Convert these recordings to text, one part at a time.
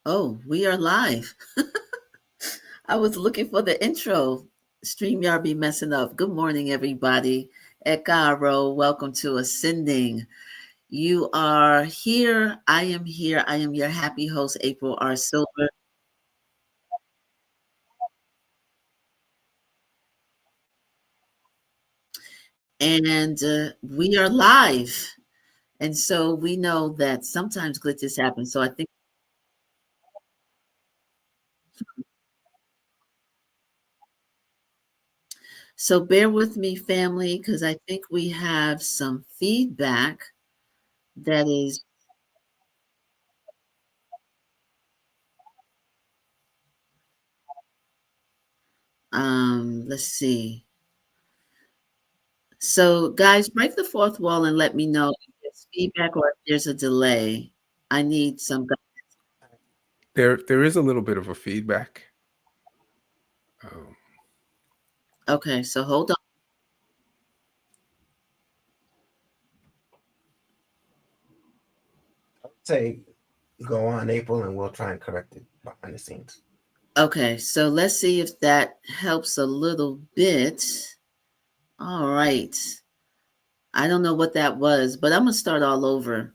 Oh, we are live. I was looking for the intro. StreamYard be messing up. Good morning, everybody. Ekaro, welcome to Ascending. You are here. I am here. I am your happy host, April R. Silver. And we are live. And so we know that sometimes glitches happen. So I think, so bear with me, family, because I think we have some feedback that is, let's see. So, guys, break the fourth wall and let me know if there's feedback or if there's a delay. I need some. There is a little bit of a feedback. Um, Okay, so hold on. Say go on April and we'll try and correct it behind the scenes. Okay, so let's see if that helps a little bit. All right. I don't know what that was, but I'm going to start all over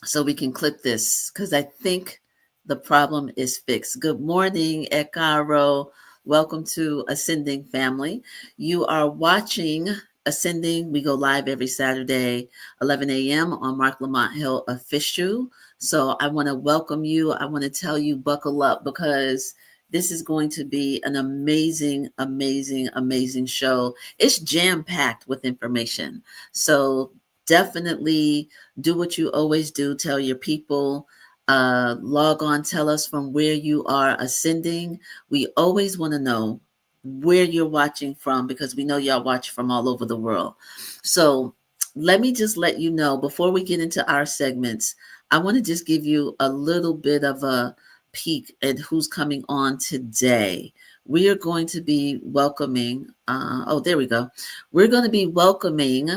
so we can clip this because I think the problem is fixed. Good morning, Ekaro. Welcome to Ascending Family. You are watching Ascending. We go live every Saturday, 11 a.m. on Marc Lamont Hill Official. So I want to welcome you. I want to tell you, buckle up because this is going to be an amazing, amazing, amazing show. It's jam packed with information. So definitely do what you always do. Tell your people, log on, tell us from where you are ascending. We always want to know where you're watching from because we know y'all watch from all over the world. So let me just let you know before we get into our segments, I want to just give you a little bit of a peek at who's coming on today. We are going to be welcoming, there we go. We're going to be welcoming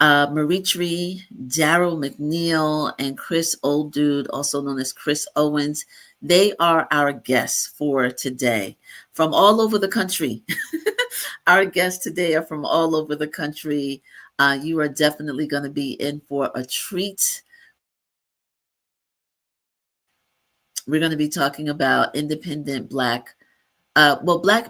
Maritri, Darrell McNeil, and CHRIS OLEDUDE, also known as CHRIS Owens. They are our guests for today from all over the country. Our guests today are from all over the country. You are definitely going to be in for a treat. We're going to be talking about independent Black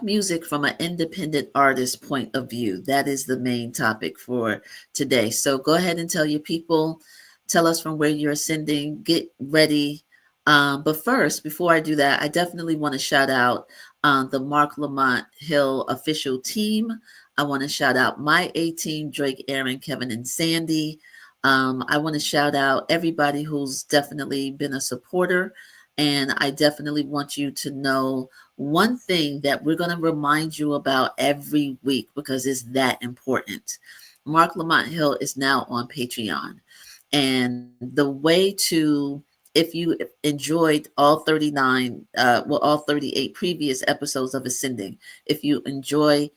music from an independent artist point of view. That is the main topic for today. So go ahead and tell your people, tell us from where you're ascending, get ready. But first, before I do that, I definitely want to shout out the Marc Lamont Hill official team. I want to shout out my A team, Drake, Aaron, Kevin, and Sandy. I want to shout out everybody who's definitely been a supporter. And I definitely want you to know one thing that we're going to remind you about every week because it's that important. Marc Lamont Hill is now on Patreon. And the way to, if you enjoyed all 38 previous episodes of Ascending, if you enjoy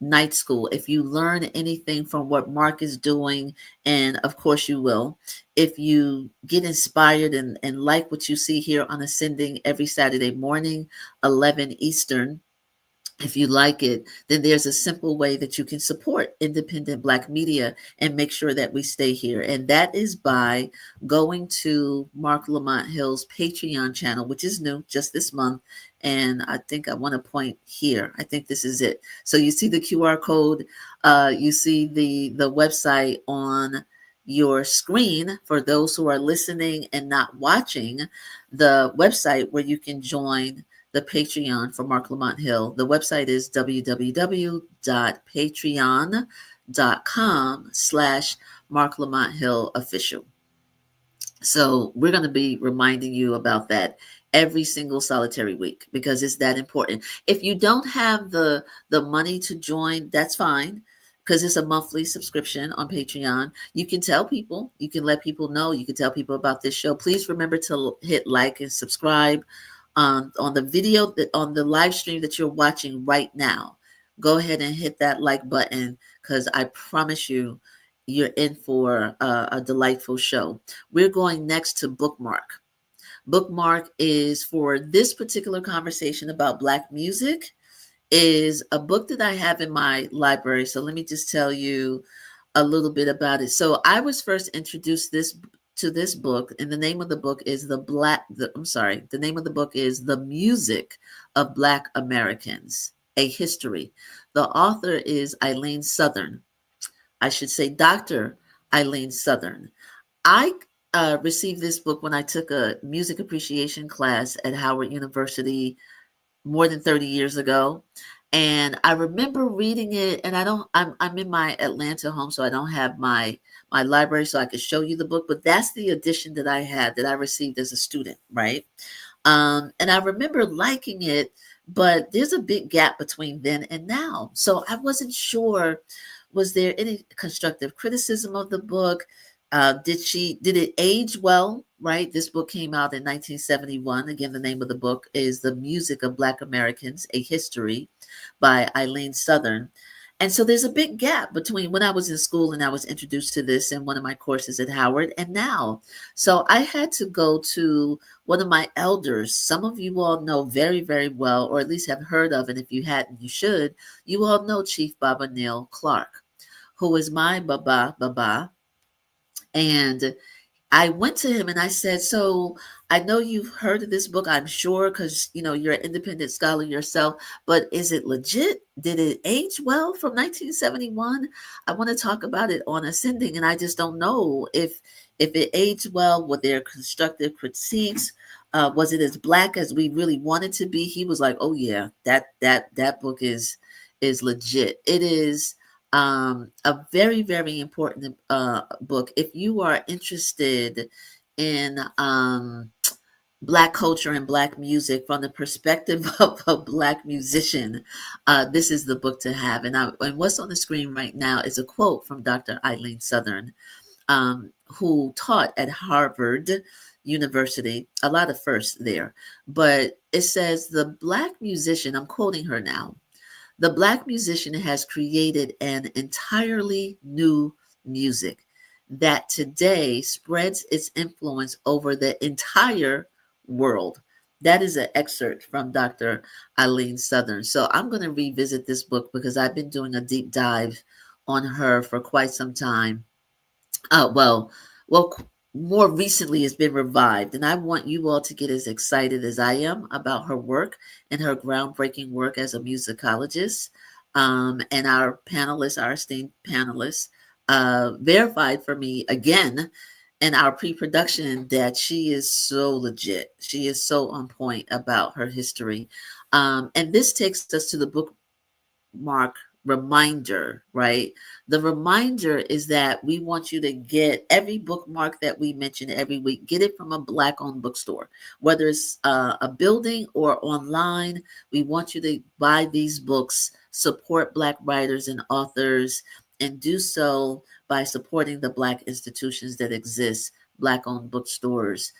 Night School, if you learn anything from what Marc is doing, and of course you will, if you get inspired and like what you see here on Ascending every Saturday morning, 11 Eastern, if you like it, then there's a simple way that you can support independent Black media and make sure that we stay here. And that is by going to Marc Lamont Hill's Patreon channel, which is new just this month. And I think I want to point here. I think this is it. So you see the QR code, you see the website on your screen for those who are listening and not watching, the website where you can join the Patreon for Marc Lamont Hill. The website is www.patreon.com/Marc Lamont Hill official. So we're going to be reminding you about that every single solitary week because it's that important. If you don't have the money to join, that's fine because it's a monthly subscription on Patreon. You can tell people, you can let people know, you can tell people about this show. Please remember to hit like and subscribe on the video, on the live stream that you're watching right now. Go ahead and hit that like button because I promise you, you're in for a delightful show. We're going next to Bookmark. bookmark is for this particular conversation about Black music is a book that I have in my library. So let me just tell you a little bit about it. So I was first introduced to this book, and the name of the book is the name of the book is The Music of Black Americans, A History. The author is Eileen Southern. I should say Dr. Eileen Southern. I received this book when I took a music appreciation class at Howard University more than 30 years ago. And I remember reading it, and I'm in my Atlanta home, so I don't have my library so I could show you the book, but that's the edition that I had that I received as a student, right? And I remember liking it, but there's a big gap between then and now. So I wasn't sure, was there any constructive criticism of the book? Did it age well? Right. This book came out in 1971. Again, the name of the book is The Music of Black Americans, A History by Eileen Southern. And so there's a big gap between when I was in school and I was introduced to this in one of my courses at Howard and now. So I had to go to one of my elders. Some of you all know very, very well, or at least have heard of, and if you hadn't, you should. You all know Chief Baba Neil Clark, who is my Baba. And I went to him and I said, so I know you've heard of this book, I'm sure, because you're an independent scholar yourself, but is it legit? Did it age well from 1971? I want to talk about it on Ascending, and I just don't know if it aged well. Were there constructive critiques? Was it as Black as we really wanted to be? He was like, oh yeah, that book is legit. It is a very, very important book. If you are interested in Black culture and Black music from the perspective of a Black musician, this is the book to have. And what's on the screen right now is a quote from Dr. Eileen Southern, who taught at Harvard University, a lot of firsts there. But it says, the Black musician, I'm quoting her now, the Black musician has created an entirely new music that today spreads its influence over the entire world. That is an excerpt from Dr. Eileen Southern. So I'm going to revisit this book because I've been doing a deep dive on her for quite some time. Well, more recently it's been revived, and I want you all to get as excited as I am about her work and her groundbreaking work as a musicologist. And our esteemed panelists, verified for me again in our pre-production that she is so legit. She is so on point about her history. And this takes us to the bookmark reminder, right? The reminder is that we want you to get every bookmark that we mention every week, get it from a Black-owned bookstore, whether it's a building or online. We want you to buy these books, support Black writers and authors, and do so by supporting the Black institutions that exist, Black-owned bookstores.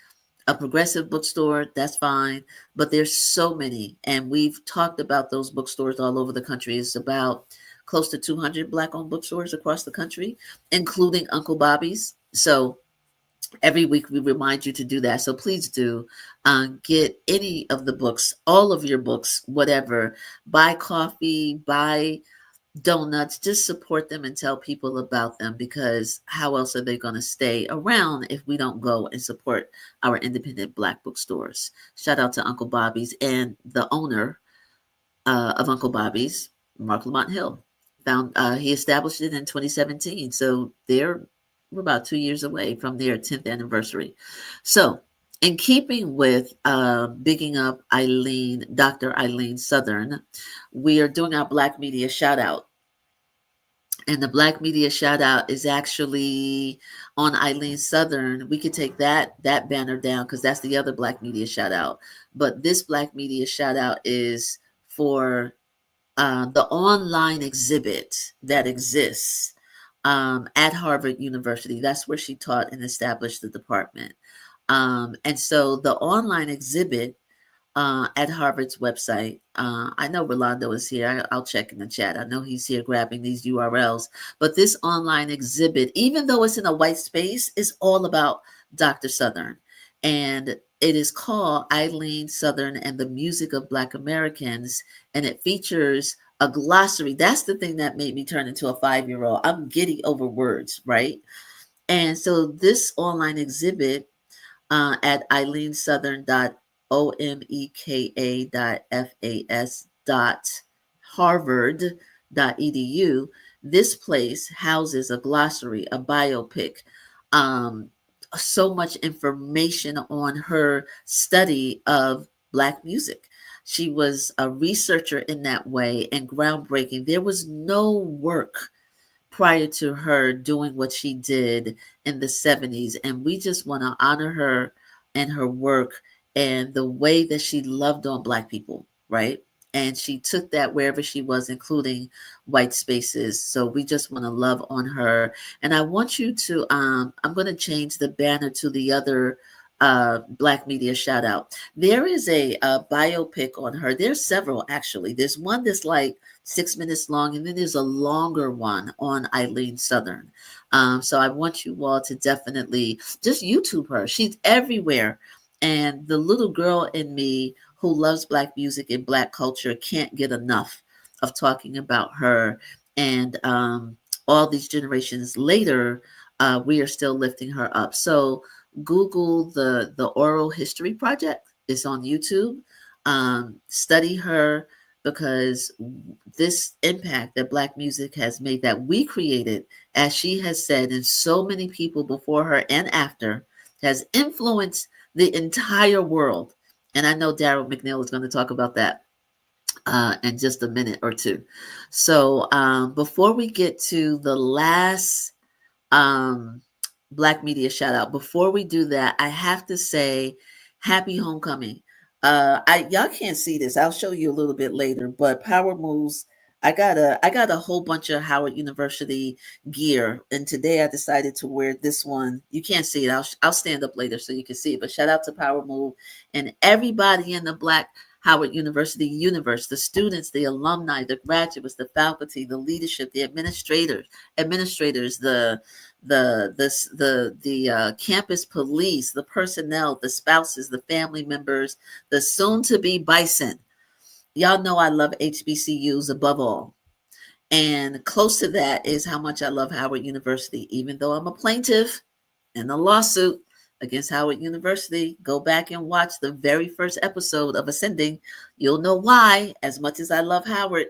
A progressive bookstore, that's fine, but there's so many, and we've talked about those bookstores all over the country. It's about close to 200 Black-owned bookstores across the country, including Uncle Bobby's. So every week we remind you to do that. So please do get any of the books, all of your books, whatever. Buy coffee, buy donuts, just support them and tell people about them, because how else are they going to stay around if we don't go and support our independent Black bookstores? Shout out to Uncle Bobby's and the owner of Uncle Bobby's, Marc Lamont Hill. He established it in 2017, so we're about 2 years away from their 10th anniversary. So in keeping with bigging up Dr. Eileen Southern, we are doing our Black Media shout out. And the Black Media shout out is actually on Eileen Southern. We could take that banner down because that's the other Black Media shout out. But this Black Media shout out is for the online exhibit that exists at Harvard University. That's where she taught and established the department. And so the online exhibit at Harvard's website, I know Rolando is here. I'll check in the chat. I know he's here grabbing these URLs. But this online exhibit, even though it's in a white space, is all about Dr. Southern. and it is called Eileen Southern and the Music of Black Americans, and it features a glossary. That's the thing that made me turn into a 5-year-old. I'm giddy over words, right? And so this online exhibit at eileenSouthern.omeka.fas.harvard.edu. This place houses a glossary, a biopic, um, so much information on her study of Black music. She was a researcher in that way and groundbreaking. There was no work prior to her doing what she did in the 70s. And we just want to honor her and her work and the way that she loved on Black people, right? And she took that wherever she was, including white spaces. So we just want to love on her. And I want you to, I'm going to change the banner to the other Black media shout out. There is a biopic on her. There's several actually. There's one that's like 6 minutes long, and then there's a longer one on Eileen Southern. So I want you all to definitely just YouTube her. She's everywhere. And the little girl in me who loves Black music and Black culture can't get enough of talking about her. And all these generations later, we are still lifting her up. So Google the Oral History Project. It's on YouTube. Study her, because this impact that Black music has made, that we created, as she has said, and so many people before her and after, has influenced the entire world. And I know Darrell McNeil is going to talk about that in just a minute or two. So before we get to the last Black media shout out, before we do that, I have to say happy homecoming. Y'all can't see this. I'll show you a little bit later, but Power Moves, I got a whole bunch of Howard University gear, and today I decided to wear this one. You can't see it. I'll stand up later so you can see it. But shout out to Power Move and everybody in the Black Howard University universe, the students, the alumni, the graduates, the faculty, the leadership, the administrators, the campus police, the personnel, the spouses, the family members, the soon-to-be bison. Y'all know I love HBCUs above all. And close to that is how much I love Howard University, even though I'm a plaintiff in a lawsuit against Howard University. Go back and watch the very first episode of Ascending. You'll know why. As much as I love Howard,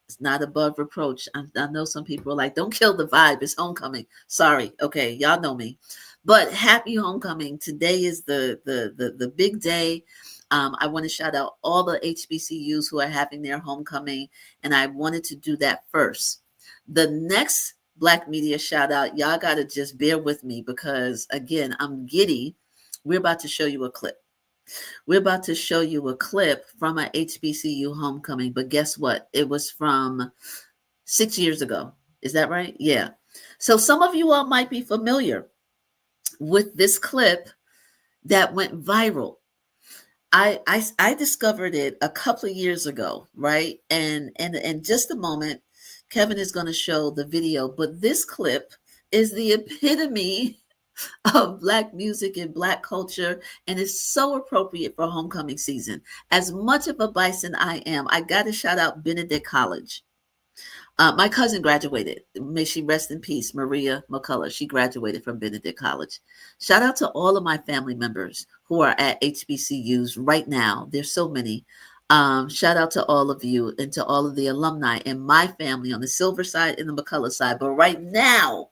it's not above reproach. I know some people are like, don't kill the vibe. It's homecoming. Sorry. Okay. Y'all know me. But happy homecoming. Today is the big day. I want to shout out all the HBCUs who are having their homecoming. And I wanted to do that first. The next Black media shout out, y'all got to just bear with me because, again, I'm giddy. We're about to show you a clip. We're about to show you a clip from a HBCU homecoming, but guess what? It was from 6 years ago. Is that right? Yeah. So some of you all might be familiar with this clip that went viral. I discovered it a couple of years ago, right? And in just a moment, Kevin is going to show the video, but this clip is the epitome of Black music and Black culture, and it's so appropriate for homecoming season. As much of a bison I am, I got to shout out Benedict College. My cousin graduated. May she rest in peace, Maria McCullough. She graduated from Benedict College. Shout out to all of my family members who are at HBCUs right now. There's so many. Shout out to all of you and to all of the alumni and my family on the Silver side and the McCullough side. But right now,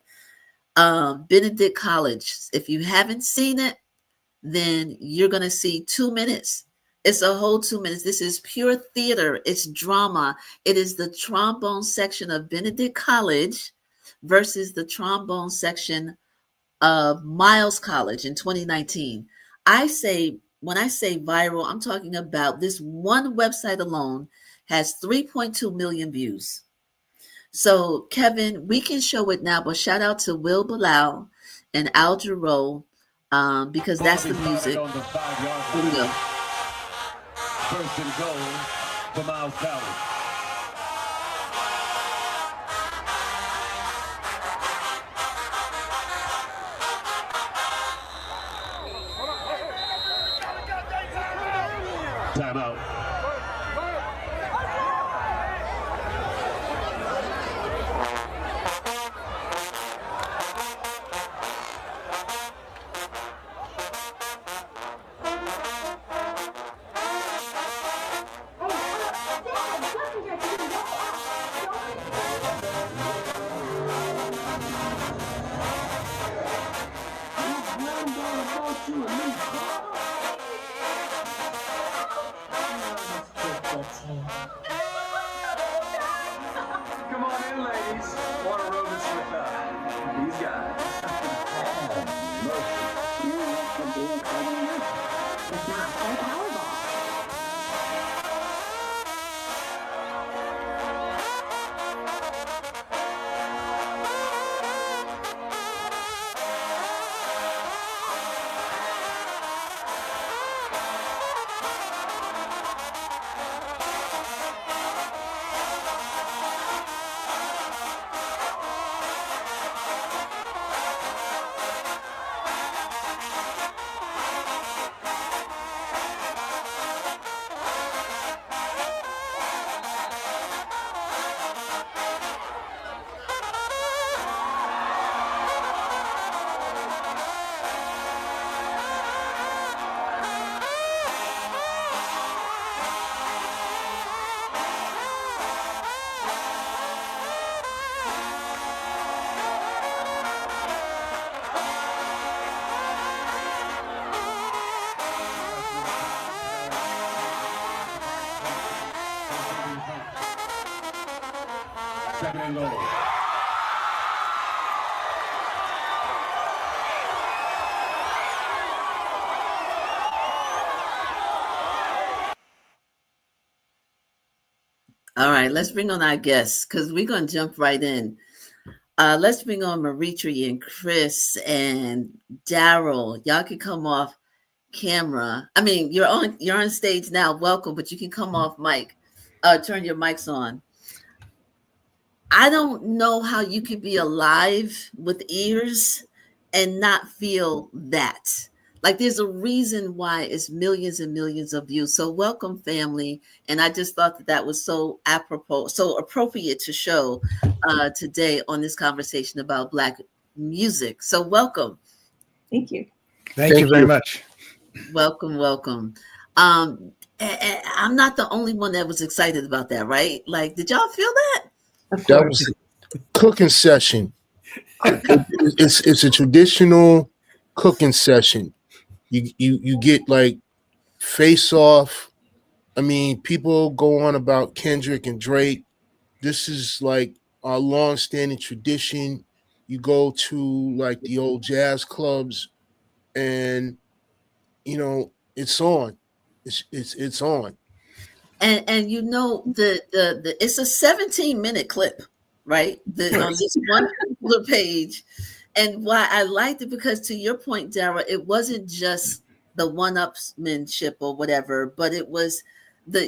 Benedict College, if you haven't seen it, then you're going to see 2 minutes. It's a whole 2 minutes. This is pure theater. It's drama. It is the trombone section of Benedict College versus the trombone section of Miles College in 2019. When I say viral, I'm talking about this one website alone has 3.2 million views. So, Kevin, we can show it now, but shout out to Will Bilal and Al Jarreau, because that's the music. Here we go. First and goal for Miles College. Timeout. Come on in, ladies. Want a romance with these guys? Second and goal. All right, let's bring on our guests because we're going to jump right in. Let's bring on Maritri and Chris and Darrell. Y'all can come off camera. I mean, you're on stage now. Welcome, but you can come off mic. Turn your mics on. I don't know how you can be alive with ears and not feel that. Like there's a reason why it's millions and millions of views. So welcome, family. And I just thought that that was so apropos, so appropriate to show today on this conversation about Black music. So welcome. Thank you. Thank you very much. Welcome, welcome. And I'm not the only one that was excited about that, right? Like, did y'all feel that? Of That course. was a cooking session. It's a traditional cooking session. You get like face off. I mean, people go on about Kendrick and Drake. This is like our long-standing tradition. You go to like the old jazz clubs, and you know it's on. It's on. And you know the it's a 17-minute clip, right? On this one particular page. And why I liked it, because to your point, Dara, it wasn't just the one-upsmanship or whatever, but it was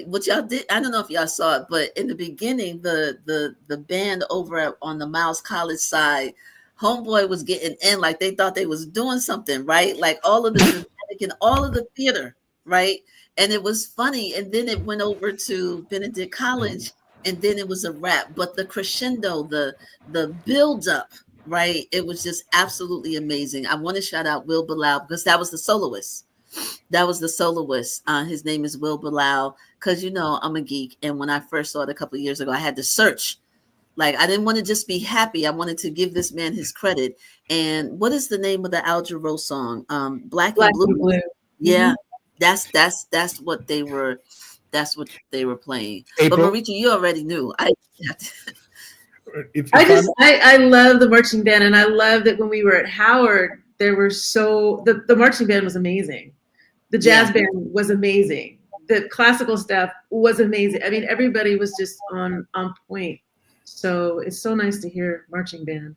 what y'all did. I don't know if y'all saw it, but in the beginning, the band over on the Miles College side, homeboy was getting in like they thought they was doing something, right? Like all of the dramatic and all of the theater, right? And it was funny. And then it went over to Benedict College, and then it was a rap. But the crescendo, the build up, right? It was just absolutely amazing. I want to shout out Will Bilal because that was the soloist. That was the soloist. His name is Will Bilal, because you know I'm a geek, and when I first saw it a couple of years ago, I had to search. Like I didn't want to just be happy. I wanted to give this man his credit. And what is the name of the Al Jarreau song? Black and Blue. Yeah, that's what they were. That's what they were playing. April? But Maritri, you already knew. I love the marching band, and I love that when we were at Howard, there were the marching band was amazing. The jazz band was amazing. The classical stuff was amazing. I mean, everybody was just on point. So it's so nice to hear marching band.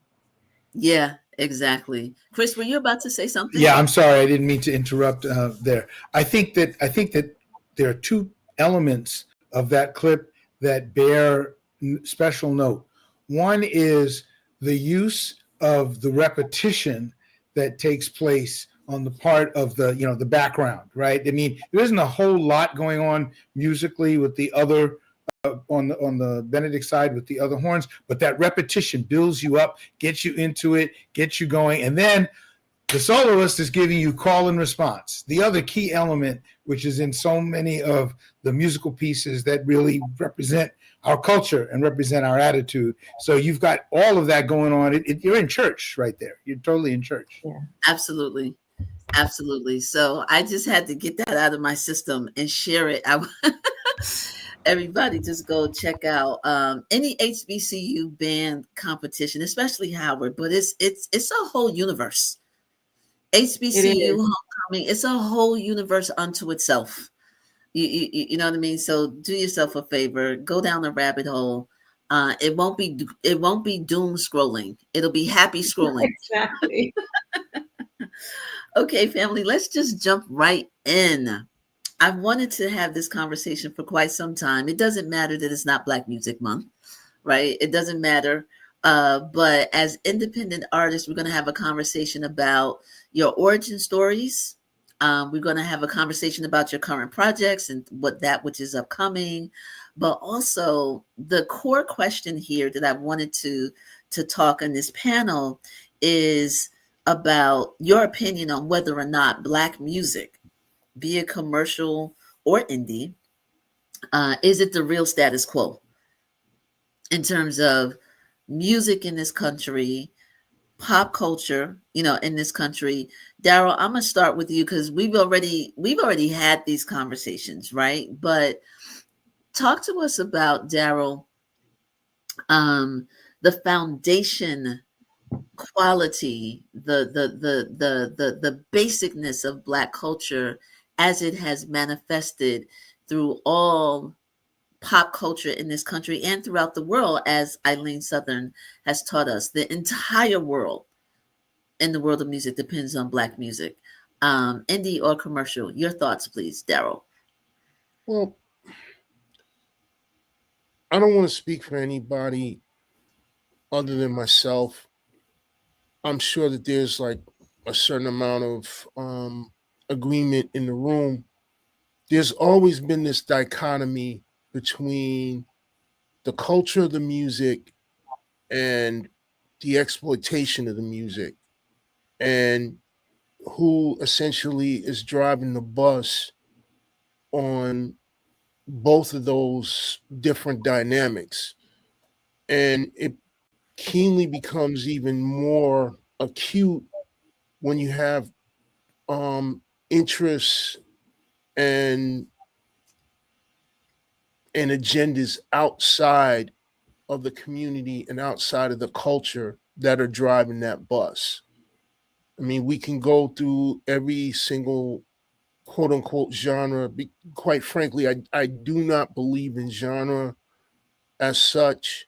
Yeah, exactly. Chris, were you about to say something? Yeah, I'm sorry, I didn't mean to interrupt there. I think that there are two elements of that clip that bear special note. One is the use of the repetition that takes place on the part of the background, right? I mean, there isn't a whole lot going on musically with the other on the Benedict side with the other horns, but that repetition builds you up, gets you into it, gets you going, and then the soloist is giving you call and response. The other key element, which is in so many of the musical pieces that really represent our culture and represent our attitude. So you've got all of that going on. You're in church right there. You're totally in church. Yeah. Absolutely. Absolutely. So I just had to get that out of my system and share it. Everybody just go check out any HBCU band competition, especially Howard, but it's a whole universe. HBCU homecoming, it's a whole universe unto itself. You know what I mean? So do yourself a favor, go down the rabbit hole. It won't be doom scrolling. It'll be happy scrolling. Exactly. Okay, family, let's just jump right in. I've wanted to have this conversation for quite some time. It doesn't matter that it's not Black Music Month, right? It doesn't matter. But as independent artists, we're going to have a conversation about your origin stories. We're going to have a conversation about your current projects and which is upcoming. But also the core question here that I wanted to talk on this panel is about your opinion on whether or not Black music, be it commercial or indie, is it the real status quo in terms of music in this country, pop culture, in this country? Darrell, I'm gonna start with you because we've already had these conversations, right? But talk to us about, Darrell, the foundation quality, the basicness of Black culture as it has manifested through all pop culture in this country and throughout the world, as Eileen Southern has taught us. The entire world in the world of music depends on Black music, indie or commercial. Your thoughts, please, Darrell. Well, I don't want to speak for anybody other than myself. I'm sure that there's like a certain amount of agreement in the room. There's always been this dichotomy between the culture of the music and the exploitation of the music, and who essentially is driving the bus on both of those different dynamics. And it keenly becomes even more acute when you have interests and agendas outside of the community and outside of the culture that are driving that bus. I mean, we can go through every single quote unquote genre. Quite frankly, I do not believe in genre as such.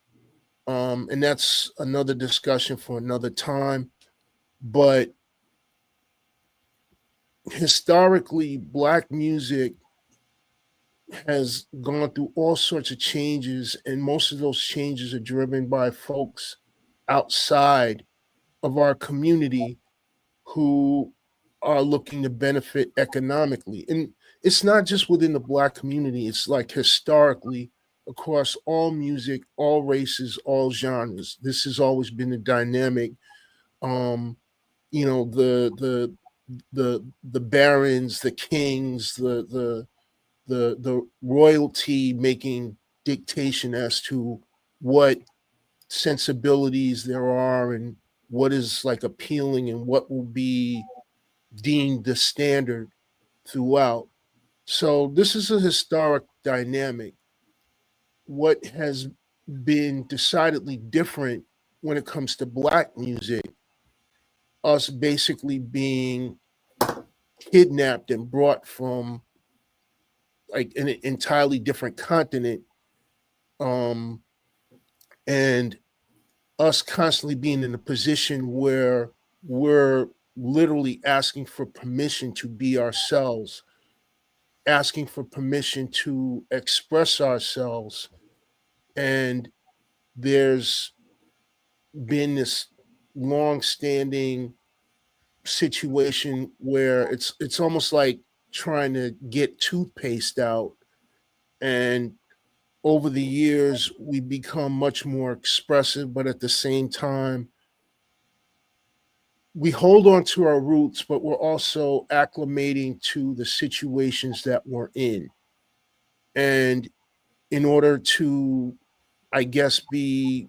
And that's another discussion for another time. But historically, Black music has gone through all sorts of changes, and most of those changes are driven by folks outside of our community who are looking to benefit economically. And it's not just within the Black community, it's like historically across all music, all races, all genres. This has always been a dynamic. The barons, the kings, the royalty making dictation as to what sensibilities there are and what is like appealing and what will be deemed the standard throughout. So this is a historic dynamic. What has been decidedly different when it comes to Black music, us basically being kidnapped and brought from like an entirely different continent, and us constantly being in a position where we're literally asking for permission to be ourselves, asking for permission to express ourselves. And there's been this long-standing situation where it's almost like trying to get toothpaste out, and over the years we become much more expressive, but at the same time we hold on to our roots, but we're also acclimating to the situations that we're in. And in order to, I guess, be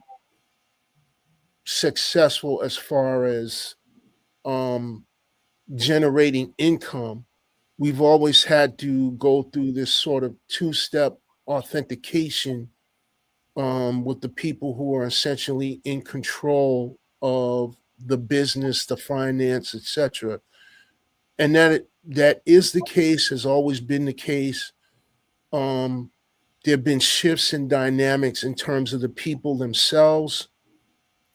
successful as far as um, generating income, we've always had to go through this sort of two-step authentication with the people who are essentially in control of the business, the finance, etc. And that is the case, has always been the case. There have been shifts in dynamics in terms of the people themselves,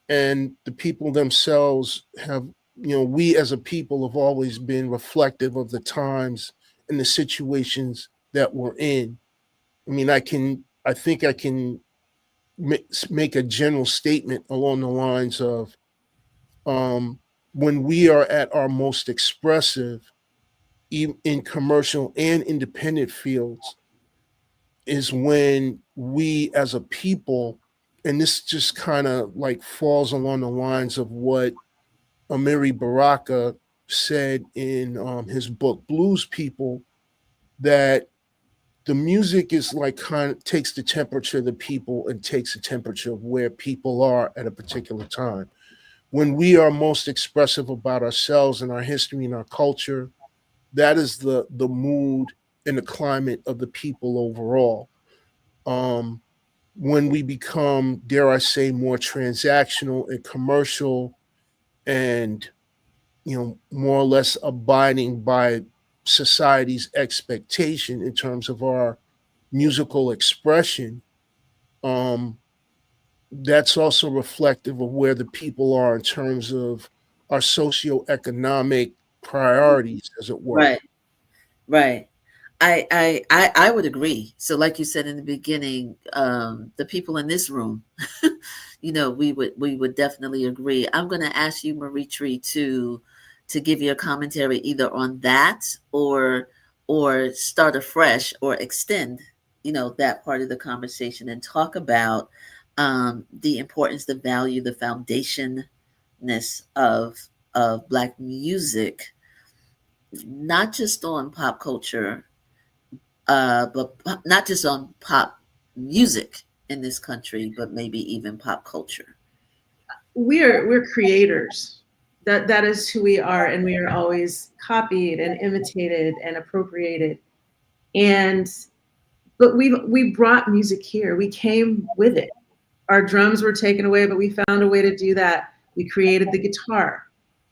and the people themselves have, we as a people have always been reflective of the times and the situations that we're in. I mean, I think I can make a general statement along the lines of when we are at our most expressive in commercial and independent fields is when we as a people, and this just kind of like falls along the lines of what Amiri Baraka said in his book Blues People, that the music is like kind of takes the temperature of the people and takes the temperature of where people are at a particular time. When we are most expressive about ourselves and our history and our culture, that is the mood and the climate of the people overall. When we become, dare I say, more transactional and commercial, and more or less abiding by society's expectation in terms of our musical expression, that's also reflective of where the people are in terms of our socioeconomic priorities, as it were. Right. Right. I would agree. So like you said in the beginning, the people in this room, we would definitely agree. I'm going to ask you, Maritri, to give your commentary either on that or start afresh or extend, that part of the conversation and talk about the importance, the value, the foundationness of Black music, not just on pop culture, but not just on pop music in this country, but maybe even pop culture. We're creators. That is who we are, and we are always copied and imitated and appropriated. But we brought music here. We came with it. Our drums were taken away, but we found a way to do that. We created the guitar,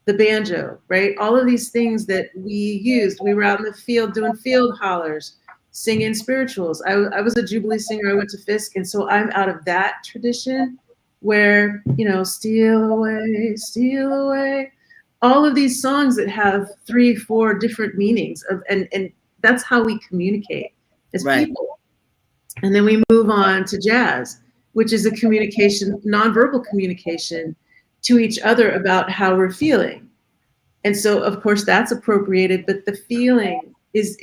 the banjo, right? All of these things that we used. We were out in the field doing field hollers, singing spirituals. I was a Jubilee singer. I went to Fisk, and so I'm out of that tradition where, steal away, steal away. All of these songs that have 3-4 different meanings and that's how we communicate as people. And then we move on to jazz, which is a communication, nonverbal communication to each other about how we're feeling. And so, of course, that's appropriated, but the feeling is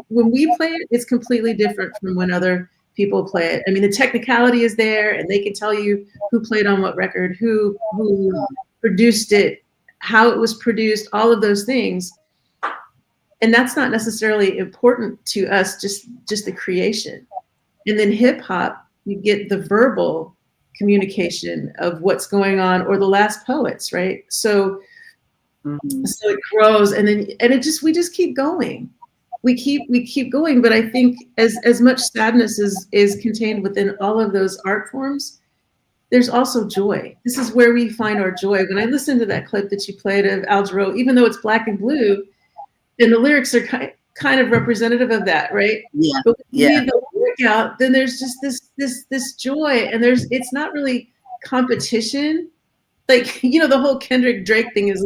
when we play it, it's completely different from when other people play it. I mean, the technicality is there, and they can tell you who played on what record, who produced it, how it was produced, all of those things. And that's not necessarily important to us, just the creation. And then hip hop, you get the verbal communication of what's going on, or the last poets, right? So it grows, and we just keep going. We keep going. But I think as much sadness is contained within all of those art forms, there's also joy. This is where we find our joy. When I listened to that clip that you played of Al Jarreau, even though it's black and blue, and the lyrics are kind of representative of that, right? Yeah. But when you leave the lyric out, then there's just this joy, and it's not really competition. Like, the whole Kendrick Drake thing is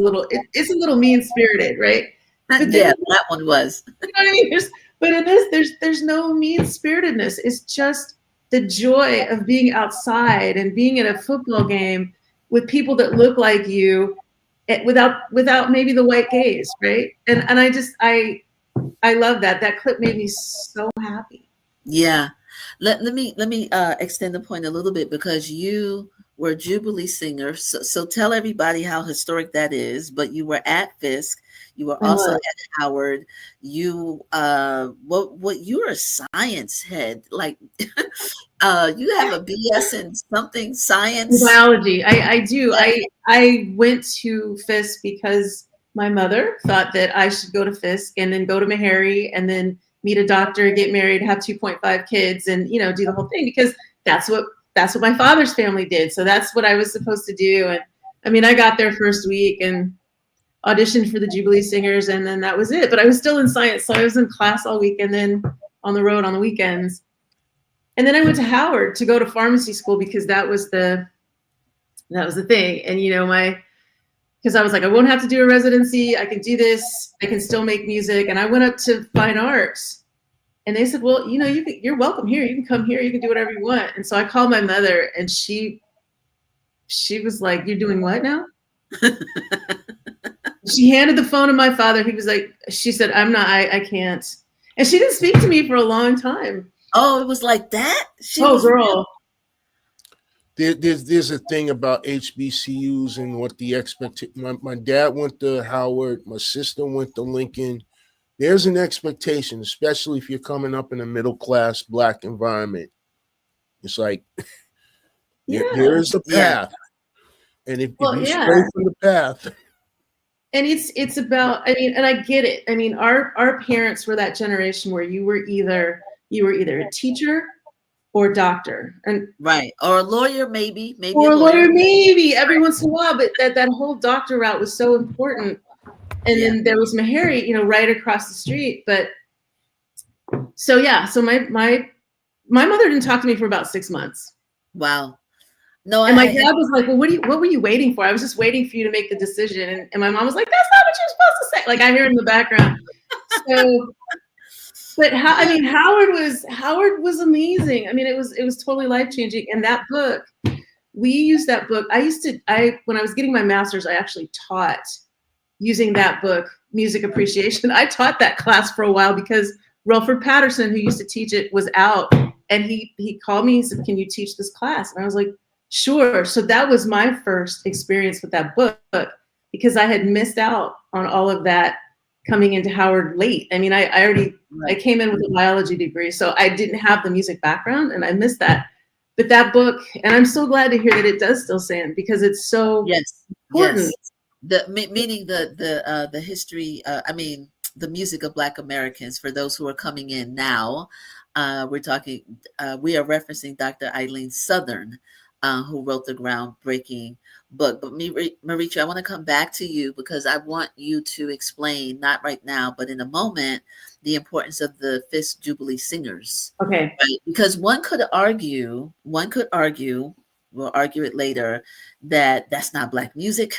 it's a little mean spirited, right? But that one was. You know what I mean? But in this, there's no mean spiritedness. It's just the joy of being outside and being at a football game with people that look like you, without maybe the white gaze, right? And I love that. That clip made me so happy. Yeah. Let me extend the point a little bit, because you were a Jubilee singer. So tell everybody how historic that is. But you were at Fisk. You were also at Howard. You what you're a science head. Like you have a BS in something science. Biology. I do. I went to Fisk because my mother thought that I should go to Fisk and then go to Meharry and then meet a doctor, get married, have 2.5 kids, and do the whole thing, because that's what my father's family did. So that's what I was supposed to do. And I mean, I got there first week and auditioned for the Jubilee Singers, and then that was it. But I was still in science, so I was in class all week and then on the road on the weekends. And then I went to Howard to go to pharmacy school, because that was the thing. And because I was like, I won't have to do a residency. I can do this. I can still make music. And I went up to fine arts, and they said, well, you're welcome here. You can come here. You can do whatever you want. And so I called my mother, and she was like, you're doing what now? She handed the phone to my father. He was like, she said, I can't. And she didn't speak to me for a long time. Oh, it was like that? Girl. There's a thing about HBCUs and what the expectation. My dad went to Howard. My sister went to Lincoln. There's an expectation, especially if you're coming up in a middle class Black environment. It's like there is a path, and if you stray from the path. And it's about, I mean, and I get it. I mean, our parents were that generation where you were either a teacher or doctor, and right, or a lawyer, maybe or a lawyer, maybe every once in a while. But that whole doctor route was so important. And then there was Meharry, right across the street. But so my mother didn't talk to me for about 6 months. Wow. No, and my dad was like, well, what were you waiting for? I was just waiting for you to make the decision. And my mom was like, that's not what you're supposed to say. Like, I hear it in the background. So, but Howard was amazing. I mean, it was totally life-changing. And that book, we used that book. When I was getting my master's, I actually taught using that book, music appreciation. I taught that class for a while because Relford Patterson, who used to teach it, was out. And he called me and said, can you teach this class? And I was like, sure. So that was my first experience with that book, because I had missed out on all of that coming into Howard late. I mean, I came in with a biology degree, so I didn't have the music background, and I missed that. But that book, and I'm so glad to hear that it does still stand, because it's so important. Yes. Meaning the history. I mean, the music of Black Americans. For those who are coming in now, we're talking. We are referencing Dr. Eileen Southern, who wrote the groundbreaking book. But Maritri, I want to come back to you, because I want you to explain, not right now, but in a moment, the importance of the Fisk Jubilee Singers. Okay. Right? Because one could argue, we'll argue it later, that that's not Black music.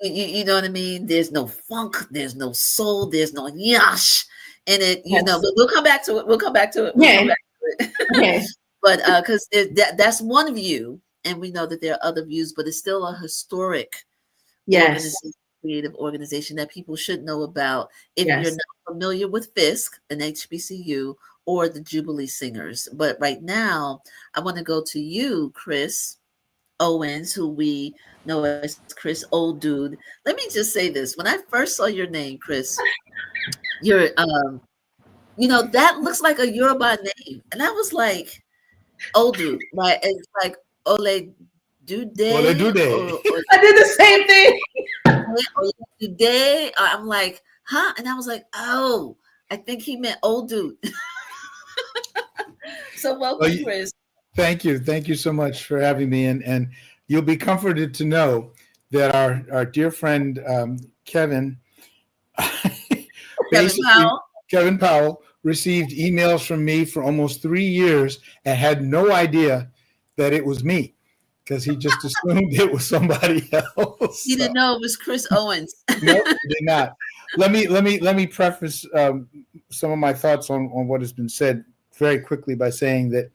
you know what I mean? There's no funk, there's no soul, there's no yash in it, but we'll come back to it. Okay. But because that's one view, and we know that there are other views, but it's still a historic creative organization that people should know about if you're not familiar with Fisk, an HBCU, or the Jubilee Singers. But right now, I want to go to you, Chris Owens, who we know as Chris Oldude. Let me just say this. When I first saw your name, Chris, you're, that looks like a Yoruba name. And I was like, Oldude, right? It's like Oledude. I did the same thing. Oledude. I'm like, huh? And I was like, oh, I think he meant old dude. So welcome, Chris. Thank you so much for having me. And you'll be comforted to know that our dear friend Kevin Powell received emails from me for almost 3 years and had no idea that it was me, because he just assumed it was somebody else. He didn't know it was Chris Owens. No, he did not. Let me preface some of my thoughts on what has been said very quickly by saying that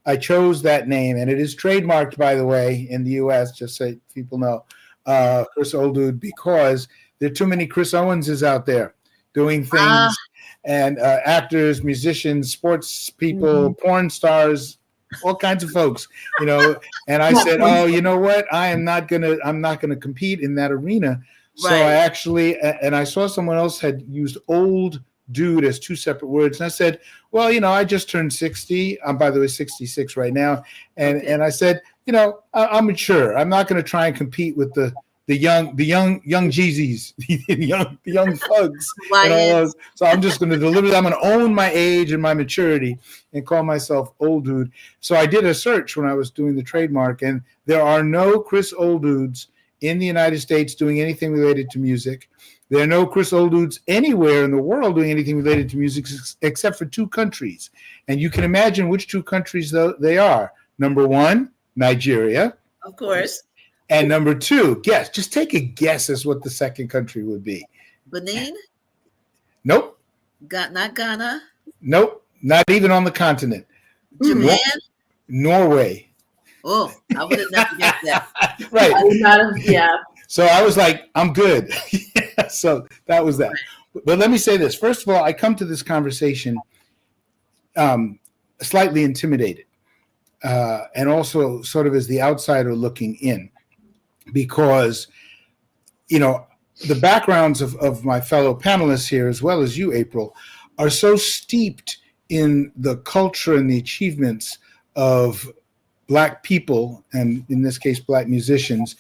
I chose that name, and it is trademarked, by the way, in the U.S., just so people know. Chris Oldude, because there are too many Chris Owenses out there doing things, and actors, musicians, sports people, porn stars, all kinds of folks, you know. And I said, oh, you know what? I'm not gonna compete in that arena. So I actually, and I saw someone else had used old dude as two separate words. And I said, well, you know, I just turned 60. I'm, by the way, 66 right now. And I said, you know, I'm mature. I'm not going to try and compete with the young Jeezys, the young thugs. And all those. So I'm just going to deliberately, I'm going to own my age and my maturity and call myself old dude. So I did a search when I was doing the trademark, and there are no Chris Oldudes in the United States doing anything related to music. There are no Chris Oldudes anywhere in the world doing anything related to music except for two countries. And you can imagine which two countries they are. Number one, Nigeria. Of course. And number two, guess. Just take a guess as what the second country would be. Benin? Nope. Not Ghana? Nope. Not even on the continent. Japan? Norway. Oh, I would have never guessed that. Right. I would not have, yeah. So I was like, I'm good. So that was that. But let me say this. First of all, I come to this conversation slightly intimidated, and also sort of as the outsider looking in, because, you know, the backgrounds of my fellow panelists here, as well as you, April, are so steeped in the culture and the achievements of Black people, and in this case, Black musicians,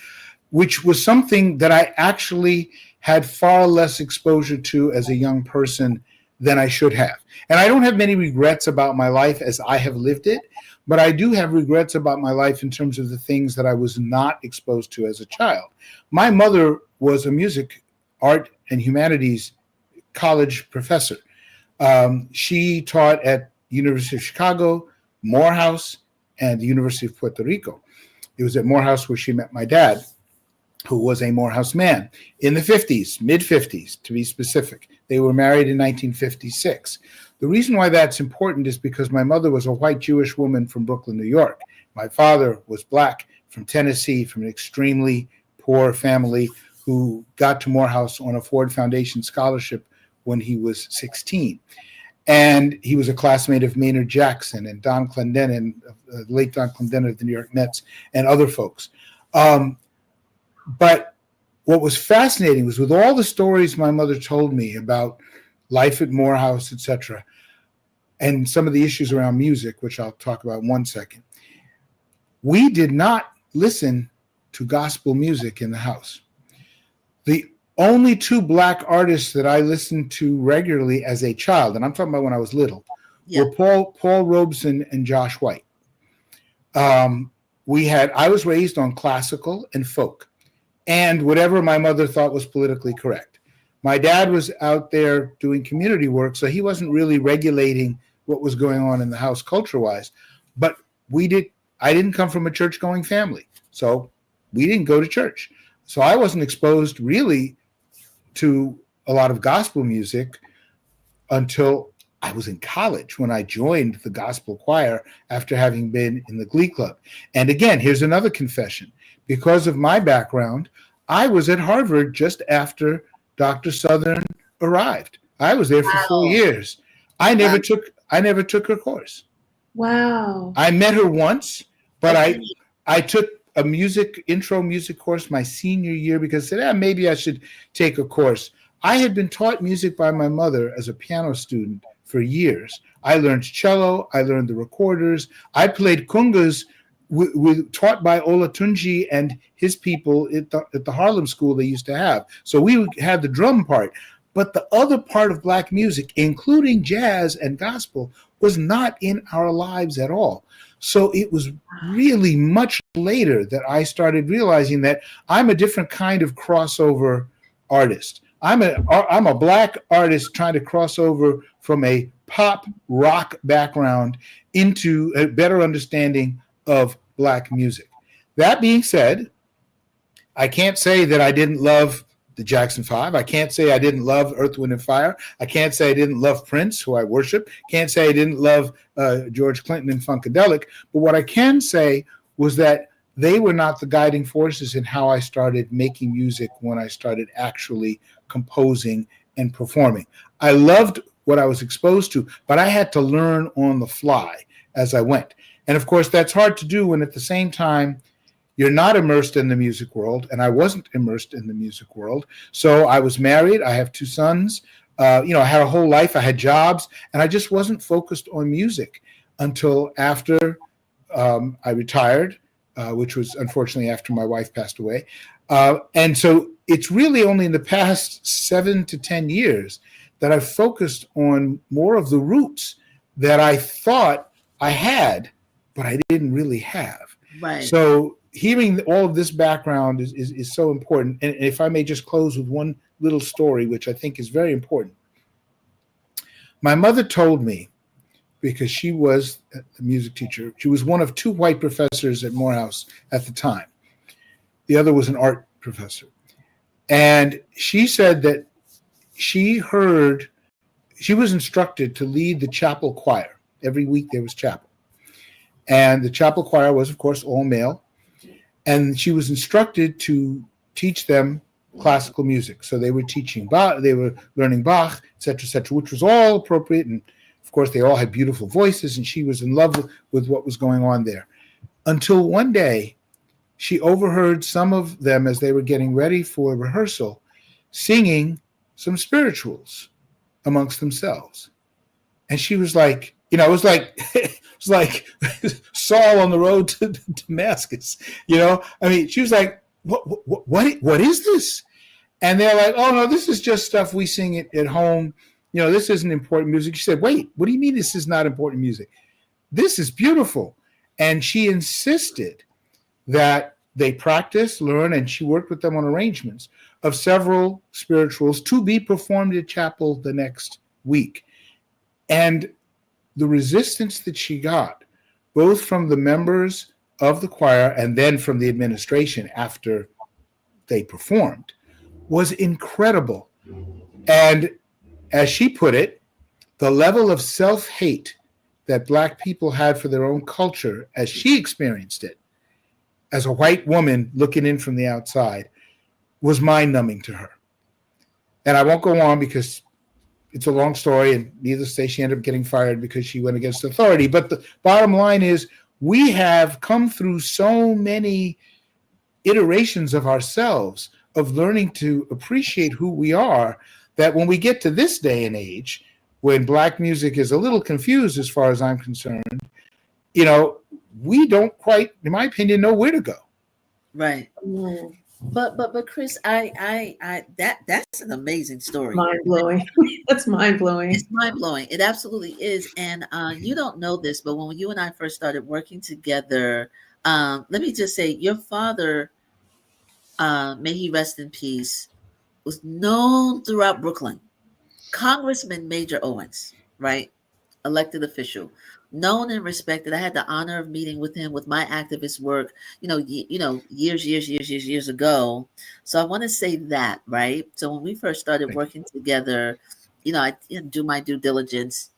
which was something that I actually had far less exposure to as a young person than I should have. And I don't have many regrets about my life as I have lived it, but I do have regrets about my life in terms of the things that I was not exposed to as a child. My mother was a music, art, and humanities college professor. She taught at University of Chicago, Morehouse, and the University of Puerto Rico. It was at Morehouse where she met my dad, who was a Morehouse man in the 50s, mid-50s to be specific. They were married in 1956. The reason why that's important is because my mother was a white Jewish woman from Brooklyn, New York. My father was Black from Tennessee, from an extremely poor family who got to Morehouse on a Ford Foundation scholarship when he was 16. And he was a classmate of Maynard Jackson and Don Clendenin, late Don Clendenin of the New York Mets, and other folks. But what was fascinating was, with all the stories my mother told me about life at Morehouse, etc., and some of the issues around music, which I'll talk about in 1 second, we did not listen to gospel music in the house. The only two Black artists that I listened to regularly as a child, and I'm talking about when I was little, were Paul Robeson and Josh White. I was raised on classical and folk, and whatever my mother thought was politically correct. My dad was out there doing community work, so he wasn't really regulating what was going on in the house culture-wise. But I didn't come from a church-going family, so we didn't go to church. So I wasn't exposed really to a lot of gospel music until I was in college, when I joined the gospel choir after having been in the Glee Club. And again, here's another confession. Because of my background, I was at Harvard just after Dr. Southern arrived. I was there for 4 years. I never took her course. Wow. I met her once, but I took a intro music course my senior year because I said, maybe I should take a course. I had been taught music by my mother as a piano student for years. I learned cello. I learned the recorders. I played kungas taught by Olatunji and his people at the Harlem school they used to have. So we had the drum part. But the other part of Black music, including jazz and gospel, was not in our lives at all. So it was really much later that I started realizing that I'm a different kind of crossover artist. I'm a Black artist trying to cross over from a pop rock background into a better understanding of Black music. That being said, I can't say that I didn't love the Jackson 5. I can't say I didn't love Earth, Wind, and Fire. I can't say I didn't love Prince, who I worship. Can't say I didn't love George Clinton and Funkadelic. But what I can say was that they were not the guiding forces in how I started making music when I started actually composing and performing. I loved what I was exposed to, but I had to learn on the fly as I went. And of course, that's hard to do when at the same time you're not immersed in the music world, and I wasn't immersed in the music world. So I was married. I have 2 sons. I had a whole life. I had jobs, and I just wasn't focused on music until after I retired, which was unfortunately after my wife passed away. And so it's really only in the past 7 to 10 years that I've focused on more of the roots that I thought I had, but I didn't really have. Right. So hearing all of this background is so important. And if I may just close with one little story, which I think is very important. My mother told me, because she was a music teacher, she was one of 2 white professors at Morehouse at the time. The other was an art professor. And she said that she was instructed to lead the chapel choir. Every week there was chapel. And the chapel choir was, of course, all male. And she was instructed to teach them classical music. So they were teaching Bach, they were learning Bach, et cetera, which was all appropriate. And of course, they all had beautiful voices, and she was in love with what was going on there. Until one day, she overheard some of them as they were getting ready for rehearsal, singing some spirituals amongst themselves. And she was like, it was like Saul on the road to Damascus. She was like, what is this? And they're like, oh no, this is just stuff we sing at home. This isn't important music. She said, wait, what do you mean this is not important music? This is beautiful. And she insisted that they practice, learn, and she worked with them on arrangements of several spirituals to be performed at chapel the next week. And the resistance that she got, both from the members of the choir and then from the administration after they performed, was incredible. And as she put it, the level of self-hate that Black people had for their own culture, as she experienced it, as a white woman looking in from the outside, was mind-numbing to her. And I won't go on because it's a long story, and needless to say, she ended up getting fired because she went against authority. But the bottom line is, we have come through so many iterations of ourselves, of learning to appreciate who we are, that when we get to this day and age, when Black music is a little confused as far as I'm concerned, we don't quite, in my opinion, know where to go. Right. Mm. But Chris, that's an amazing story. Mind blowing. That's mind blowing. It's mind blowing. It absolutely is. And you don't know this, but when you and I first started working together, let me just say, your father, may he rest in peace, was known throughout Brooklyn. Congressman Major Owens, right? Elected official, known and respected. I had the honor of meeting with him with my activist work, years ago. So I want to say that, right? So when we first started working together, I do my due diligence.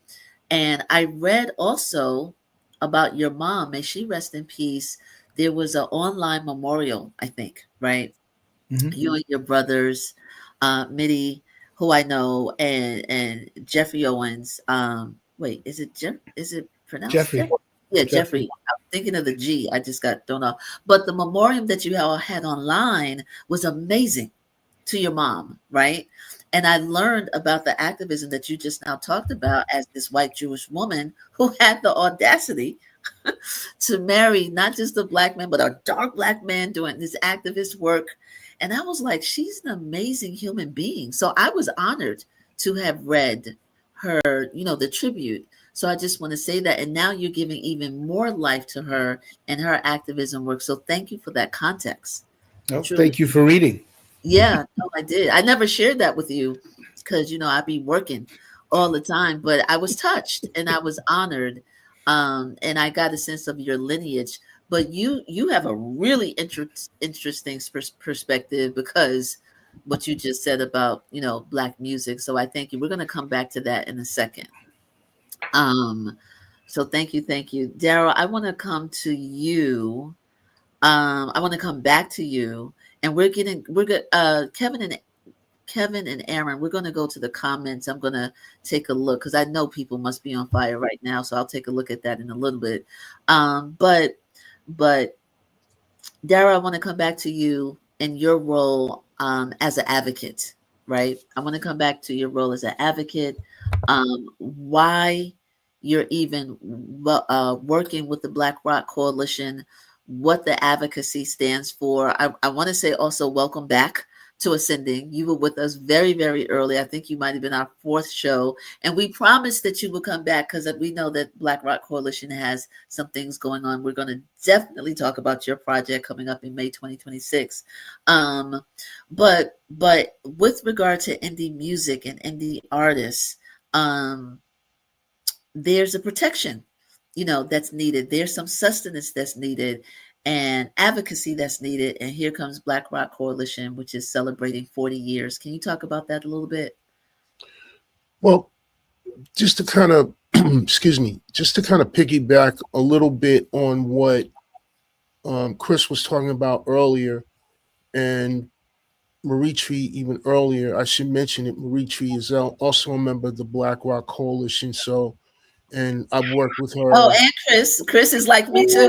And I read also about your mom, may she rest in peace. There was an online memorial, I think, right? Mm-hmm. You and your brothers, Mitty, who I know, and Jeffrey Owens. Wait, is it pronounced Jeffrey? Yeah, Jeffrey. I'm thinking of the G. I just got thrown off. But the memoriam that you all had online was amazing to your mom, right? And I learned about the activism that you just now talked about as this white Jewish woman who had the audacity to marry not just a Black man, but a dark Black man doing this activist work. And I was like, she's an amazing human being. So I was honored to have read her, the tribute. So I just want to say that. And now you're giving even more life to her and her activism work. So thank you for that context. Oh, thank you for reading. Yeah, no, I did. I never shared that with you because, I be working all the time, but I was touched and I was honored. And I got a sense of your lineage. But you have a really interesting perspective because what you just said about, Black music. So I thank you. We're going to come back to that in a second. So thank you. Darrell, I want to come to you. I want to come back to you, and we're good. Kevin and Aaron, we're going to go to the comments. I'm going to take a look because I know people must be on fire right now. So I'll take a look at that in a little bit. But Dara, I want to come back to you and your role as an advocate, right? I want to come back to your role as an advocate, why you're even working with the Black Rock Coalition, what the advocacy stands for. I want to say also welcome back to Ascending. You were with us very, very early. I think you might have been our 4th show. And we promised that you would come back because we know that Black Rock Coalition has some things going on. We're going to definitely talk about your project coming up in May 2026. But with regard to indie music and indie artists, there's a protection, that's needed. There's some sustenance that's needed and advocacy that's needed. And here comes Black Rock Coalition, which is celebrating 40 years. Can you talk about that a little bit? Well, just to kind of, excuse me, just to kind of piggyback a little bit on what Chris was talking about earlier, and Maritri even earlier, I should mention it. Maritri is also a member of the Black Rock Coalition. So, and I've worked with her. Oh, and Chris is like me too.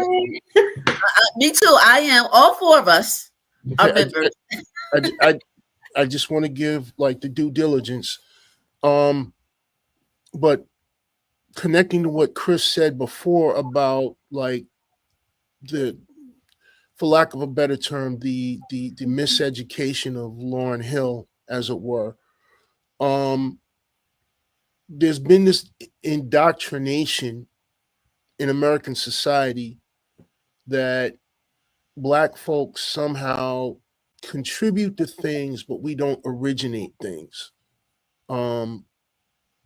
Me too. I am. All 4 of us are members. I just want to give like the due diligence. But connecting to what Chris said before about like for lack of a better term, the miseducation of Lauryn Hill, as it were. There's been this indoctrination in American society that Black folks somehow contribute to things, but we don't originate things.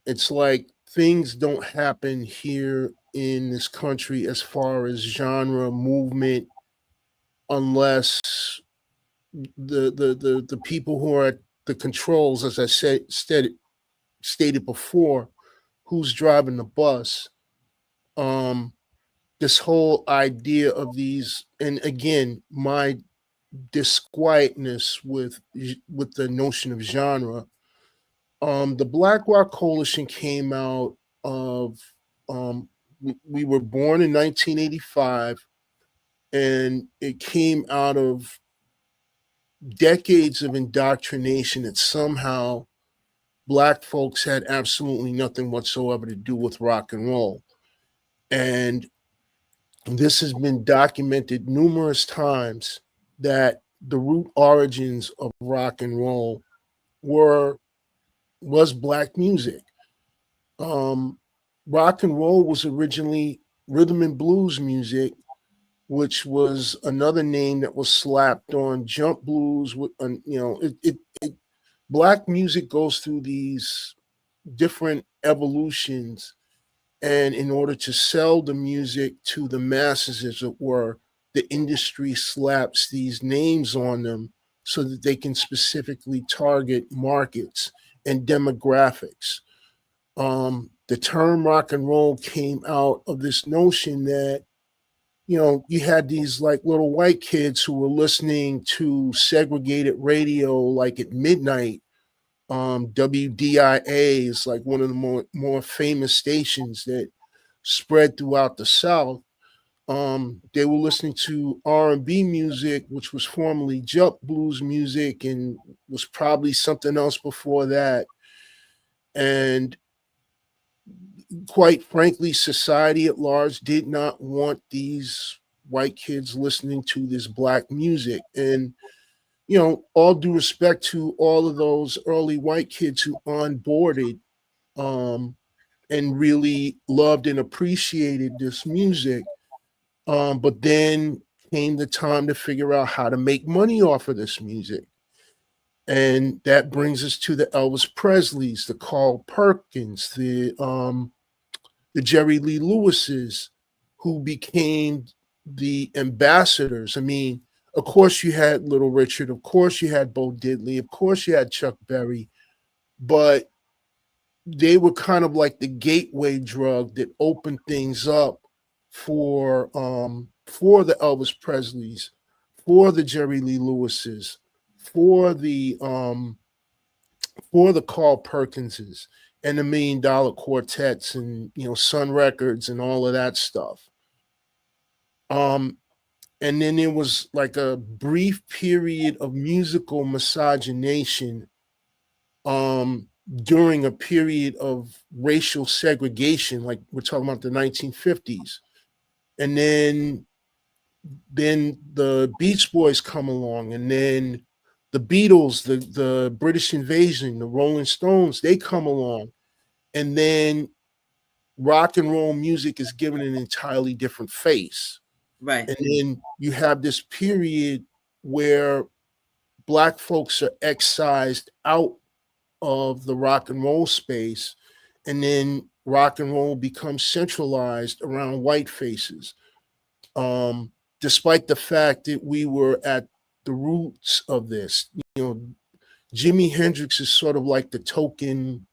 It's like things don't happen here in this country as far as genre movement unless the people who are at the controls, as I stated before, who's driving the bus. This whole idea of these, and again, my disquietness with the notion of genre. The Black Rock Coalition came out of we were born in 1985, and it came out of decades of indoctrination that somehow Black folks had absolutely nothing whatsoever to do with rock and roll. And this has been documented numerous times that the root origins of rock and roll was Black music. Rock and roll was originally rhythm and blues music, which was another name that was slapped on jump blues. Black music goes through these different evolutions, and in order to sell the music to the masses, as it were, the industry slaps these names on them so that they can specifically target markets and demographics. The term rock and roll came out of this notion that, you had these like little white kids who were listening to segregated radio like at midnight. WDIA is like one of the more famous stations that spread throughout the South. They were listening to R&B music, which was formerly jump blues music and was probably something else before that. And quite frankly, society at large did not want these white kids listening to this Black music. And, all due respect to all of those early white kids who onboarded and really loved and appreciated this music. But then came the time to figure out how to make money off of this music. And that brings us to the Elvis Presleys, the Carl Perkins, the Jerry Lee Lewises, who became the ambassadors. I mean, of course you had Little Richard, of course you had Bo Diddley, of course you had Chuck Berry, but they were kind of like the gateway drug that opened things up for for the Elvis Presleys, for the Jerry Lee Lewises, for the Carl Perkinses and the $1 Million Quartets and Sun Records and all of that stuff. And then there was like a brief period of musical miscegenation during a period of racial segregation, like we're talking about the 1950s. And then the Beach Boys come along, and then the Beatles, the British Invasion, the Rolling Stones, they come along. And then rock and roll music is given an entirely different face. Right. And then you have this period where Black folks are excised out of the rock and roll space, and then rock and roll becomes centralized around white faces. Despite the fact that we were at the roots of this, Jimi Hendrix is sort of like the token,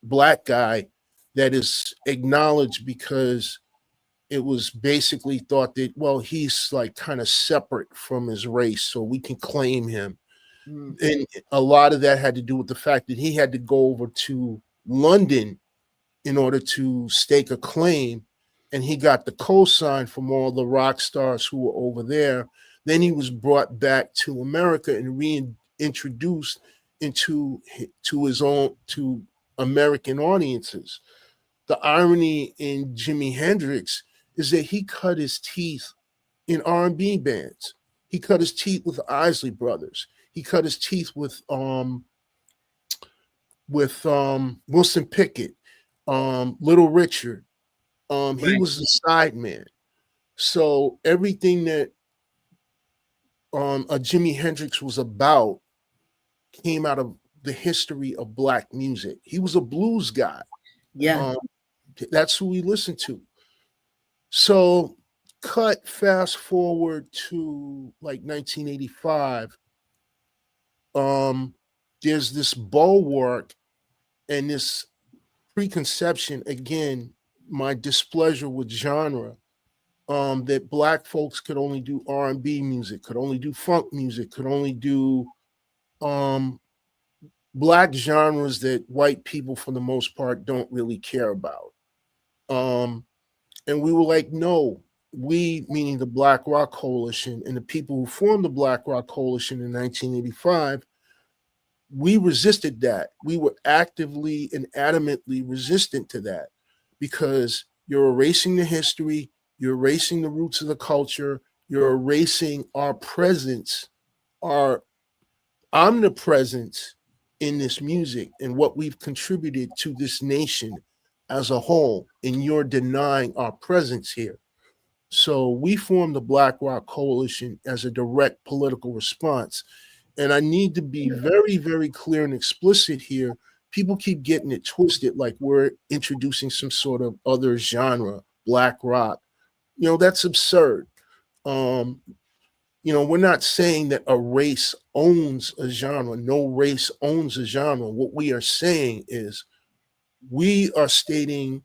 Black guy that is acknowledged because it was basically thought that, well, he's like kind of separate from his race, so we can claim him. And a lot of that had to do with the fact that he had to go over to London in order to stake a claim, and he got the cosign from all the rock stars who were over there. Then he was brought back to America and reintroduced to American audiences. The irony in Jimi Hendrix is that he cut his teeth in R&B bands. He cut his teeth with the Isley Brothers. He cut his teeth with Wilson Pickett, Little Richard. He was the side man. So everything that a Jimi Hendrix was about came out of the history of Black music. He was a blues guy. Yeah. That's who we listened to. So fast forward to like 1985. There's this bulwark and this preconception, again, my displeasure with genre, that Black folks could only do R&B music, could only do funk music, could only do Black genres that white people, for the most part, don't really care about. And we were like, no, we, meaning the Black Rock Coalition and the people who formed the Black Rock Coalition in 1985, we resisted that. We were actively and adamantly resistant to that because you're erasing the history, you're erasing the roots of the culture, you're erasing our presence, our omnipresence in this music and what we've contributed to this nation as a whole, and you're denying our presence here. So we formed the Black Rock Coalition as a direct political response. And I need to be very, very clear and explicit here. People keep getting it twisted like we're introducing some sort of other genre, Black rock. That's absurd. We're not saying that a race owns a genre. No race owns a genre. What we are saying is we are stating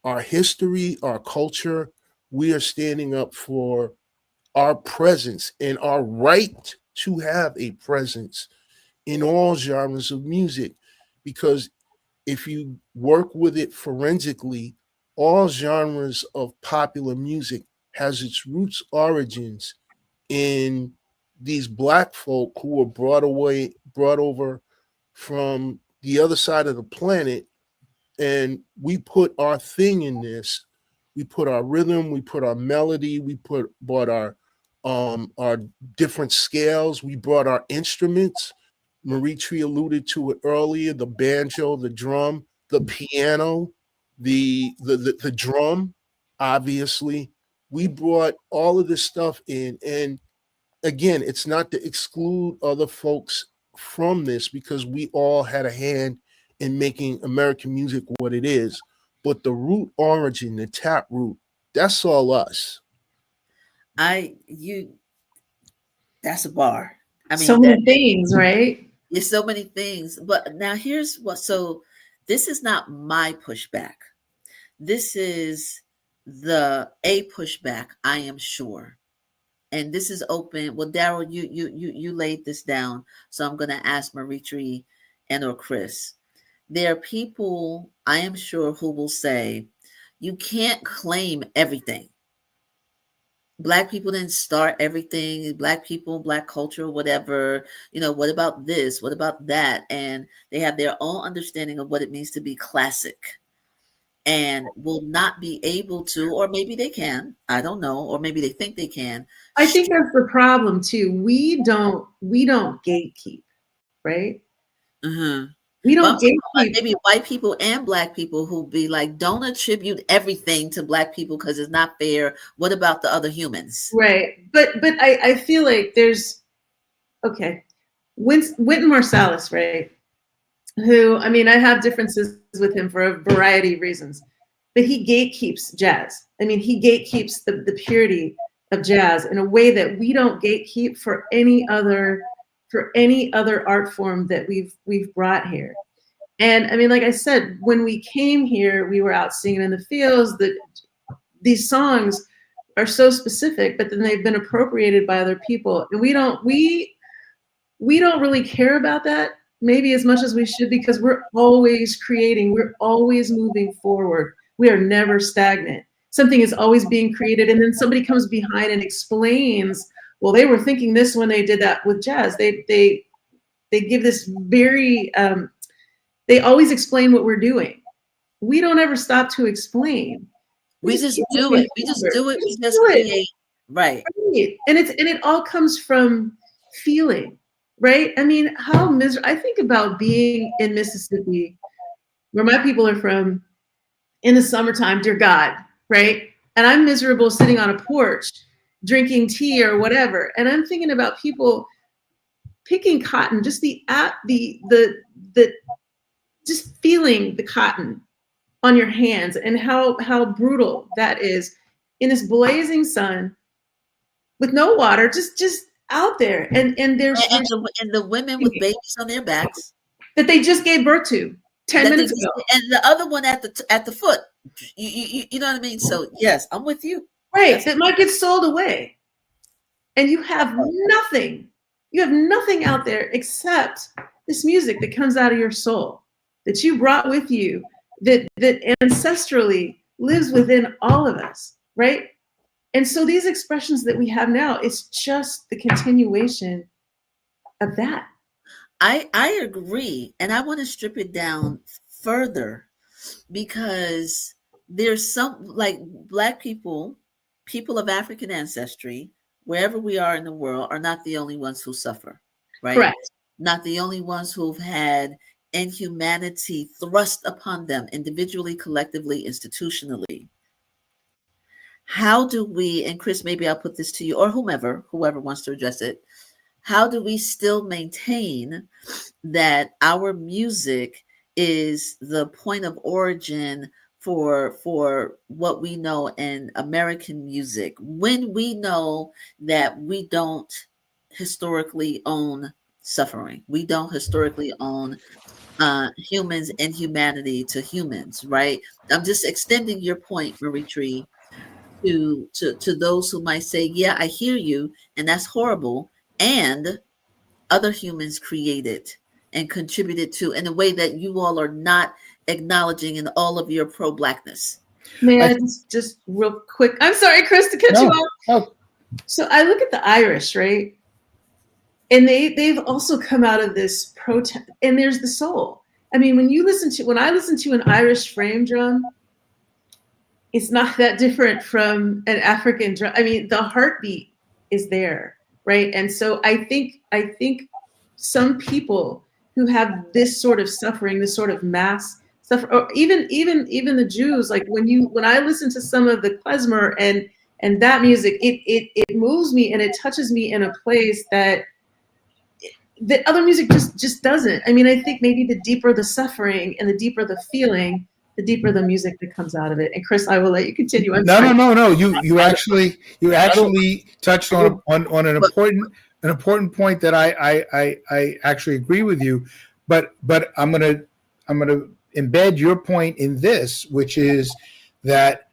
our history, our culture. We are standing up for our presence and our right to have a presence in all genres of music. Because if you work with it forensically, all genres of popular music has its roots, origins in these Black folk who were brought over from the other side of the planet. And we put our thing in this. We put our rhythm, we put our melody, we brought our different scales, we brought our instruments. Maritri alluded to it earlier: the banjo, the drum, the piano, the drum. Obviously, we brought all of this stuff in, and again, it's not to exclude other folks from this because we all had a hand in making American music what it is. But the root origin, the tap root, that's all us. That's a bar. I mean, so many things, right? There's so many things. But now here's what, so this is not my pushback. This is a pushback, I am sure. And this is open. Well, Darrell, you laid this down, so I'm going to ask Maritri and or Chris. There are people, I am sure, who will say, you can't claim everything. Black people didn't start everything. Black people, Black culture, whatever. What about this? What about that? And they have their own understanding of what it means to be classic, and will not be able to, or maybe they can, I don't know, or maybe they think they can. I think that's the problem too. We don't gatekeep, right? Mm-hmm. We don't gatekeep. Maybe white people and Black people who be like, don't attribute everything to Black people because it's not fair. What about the other humans? Right. But I feel like there's, okay, Wynton Marsalis, right? Who, I mean, I have differences with him for a variety of reasons, but he gatekeeps jazz. I mean, he gatekeeps the purity of jazz in a way that we don't gatekeep for any other art form that we've brought here. And I mean, like I said, when we came here, we were out singing in the fields. That these songs are so specific, but then they've been appropriated by other people, and we don't really care about that maybe as much as we should, because we're always creating, we're always moving forward. We are never stagnant. Something is always being created, and then somebody comes behind and explains, well, they were thinking this when they did that with jazz. They give this very, they always explain what we're doing. We don't ever stop to explain. We just do it. We just do it. We just create. Right. And it all comes from feeling. Right? I mean, how miserable. I think about being in Mississippi, where my people are from, in the summertime, dear God, right? And I'm miserable sitting on a porch, drinking tea or whatever. And I'm thinking about people picking cotton, just just feeling the cotton on your hands, and how brutal that is in this blazing sun with no water, just out there, and the women with babies on their backs that they just gave birth to 10 minutes ago, and the other one at the foot. You know what I mean? So yes, I'm with you. Right, that might get sold away, and you have nothing. You have nothing out there except this music that comes out of your soul, that you brought with you, that ancestrally lives within all of us, right? And so these expressions that we have now, it's just the continuation of that. I agree. And I want to strip it down further, because there's some, like, Black people, people of African ancestry, wherever we are in the world, are not the only ones who suffer, right? Correct. Not the only ones who've had inhumanity thrust upon them individually, collectively, institutionally. How do we, and Chris, maybe I'll put this to you, or whoever wants to address it, how do we still maintain that our music is the point of origin for what we know in American music, when we know that we don't historically own suffering? We don't historically own humans and humanity to humans, right? I'm just extending your point, Maritri, to those who might say, yeah, I hear you, and that's horrible, and other humans created and contributed to in a way that you all are not acknowledging in all of your pro-Blackness. May I just real quick, I'm sorry, Chris, to cut you off. Oh. So I look at the Irish, right? And they've also come out of this protest, and there's the soul. I mean, when I listen to an Irish frame drum, it's not that different from an African drum. I mean, the heartbeat is there, right? And so I think some people who have this sort of suffering, this sort of mass suffer, or even the Jews, like when I listen to some of the klezmer and that music, it moves me and it touches me in a place that other music just doesn't. I mean, I think maybe the deeper the suffering and the deeper the feeling, the deeper the music that comes out of it. And Chris, I will let you continue. No. You actually touched on an important point that I actually agree with you, but I'm gonna embed your point in this, which is that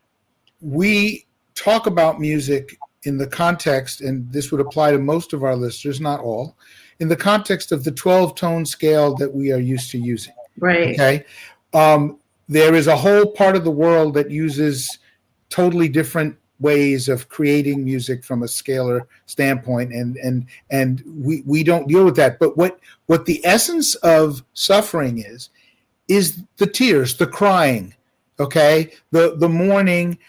we talk about music in the context, and this would apply to most of our listeners, not all, in the context of the 12-tone scale that we are used to using. Right. Okay. There is a whole part of the world that uses totally different ways of creating music from a scalar standpoint, and we don't deal with that. But what the essence of suffering is the tears, the crying, okay, the mourning,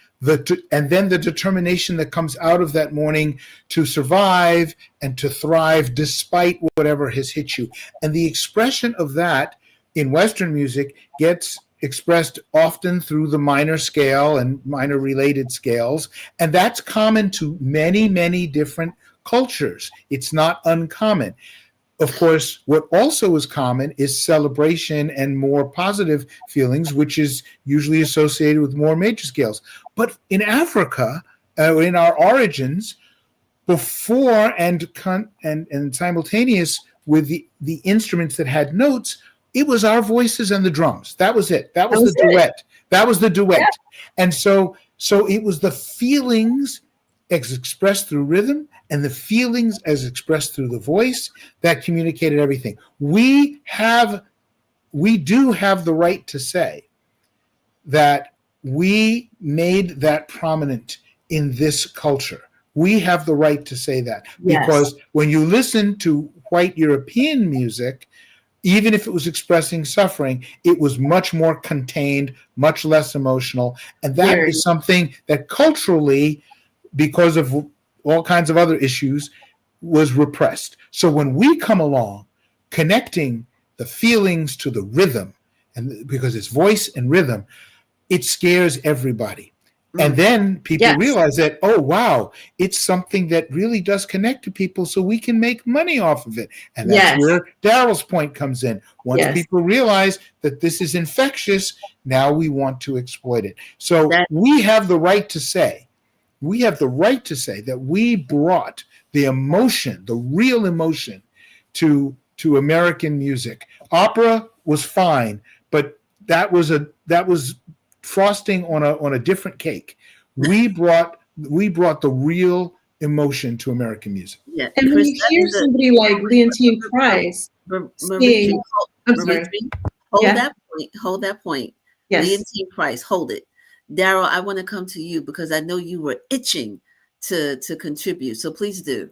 and then the determination that comes out of that mourning to survive and to thrive despite whatever has hit you. And the expression of that in Western music gets expressed often through the minor scale and minor related scales. And that's common to many, many different cultures. It's not uncommon. Of course, what also is common is celebration and more positive feelings, which is usually associated with more major scales. But in Africa, in our origins, before and simultaneous with the instruments that had notes, it was our voices and the drums. That was it. That was the duet. That was the duet. Yeah. And so it was the feelings as expressed through rhythm and the feelings as expressed through the voice that communicated everything. We do have the right to say that we made that prominent in this culture. We have the right to say that, because when you listen to white European music, even if it was expressing suffering, it was much more contained, much less emotional. And that is something that culturally, because of all kinds of other issues, was repressed. So when we come along, connecting the feelings to the rhythm, and because it's voice and rhythm, it scares everybody. And then people realize that, oh, wow, it's something that really does connect to people, so we can make money off of it. And that's where Darrell's point comes in. Once people realize that this is infectious, now we want to exploit it. So we have the right to say, that we brought the emotion, the real emotion, to American music. Opera was fine, but that was frosting on a different cake. We brought the real emotion to American music. Yeah. And when you hear somebody like Leontine Price sing, I'm sorry. Hold that point. Yes. Leontine Price, hold it. Darrell, I want to come to you because I know you were itching to contribute. So please do.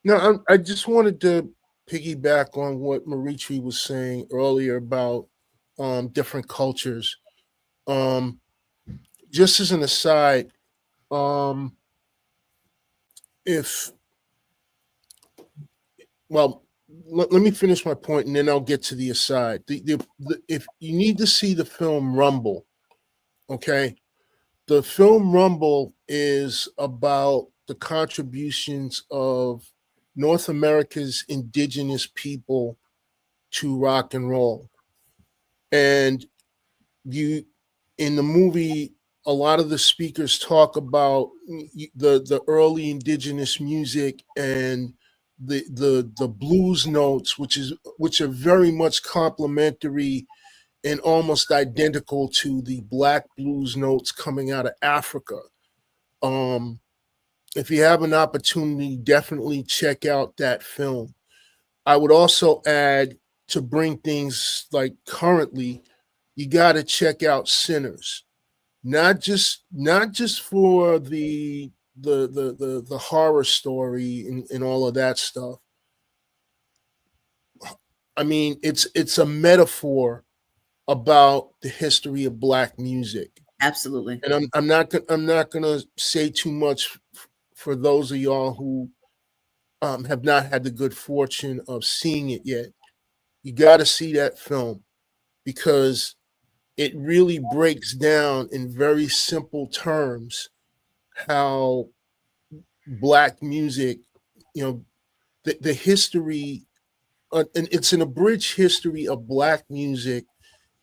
No, I just wanted to piggyback on what Maritri was saying earlier about different cultures. Just as an aside, let me finish my point and then I'll get to the aside. If you need to see the film Rumble, okay, the film Rumble is about the contributions of North America's indigenous people to rock and roll. And in the movie, a lot of the speakers talk about the early indigenous music and the blues notes, which are very much complementary and almost identical to the black blues notes coming out of Africa. If you have an opportunity, definitely check out that film. I would also add, to bring things like currently, you got to check out Sinners. Not just for the horror story and all of that stuff. I mean, it's a metaphor about the history of Black music. Absolutely. And I'm not gonna say too much for those of y'all who have not had the good fortune of seeing it yet. You got to see that film because it really breaks down in very simple terms how Black music, the history, and it's an abridged history of Black music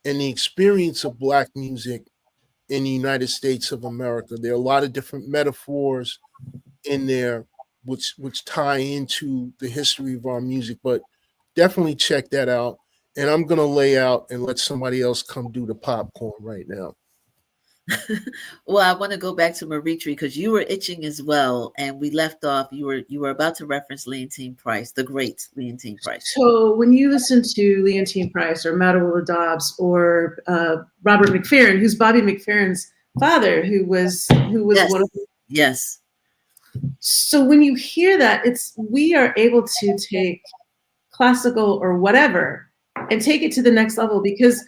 and the experience of Black music in the United States of America. There are a lot of different metaphors in there which tie into the history of our music, but definitely check that out. And I'm going to lay out and let somebody else come do the popcorn right now. Well, I want to go back to Maritri because you were itching as well, and we left off. You were about to reference Leontine Price, the great Leontine Price. So when you listen to Leontine Price or Madeline Dobbs or Robert McFerrin, who's Bobby McFerrin's father, who was Yes. one of Yes. so when you hear that, we are able to take classical or whatever and take it to the next level, because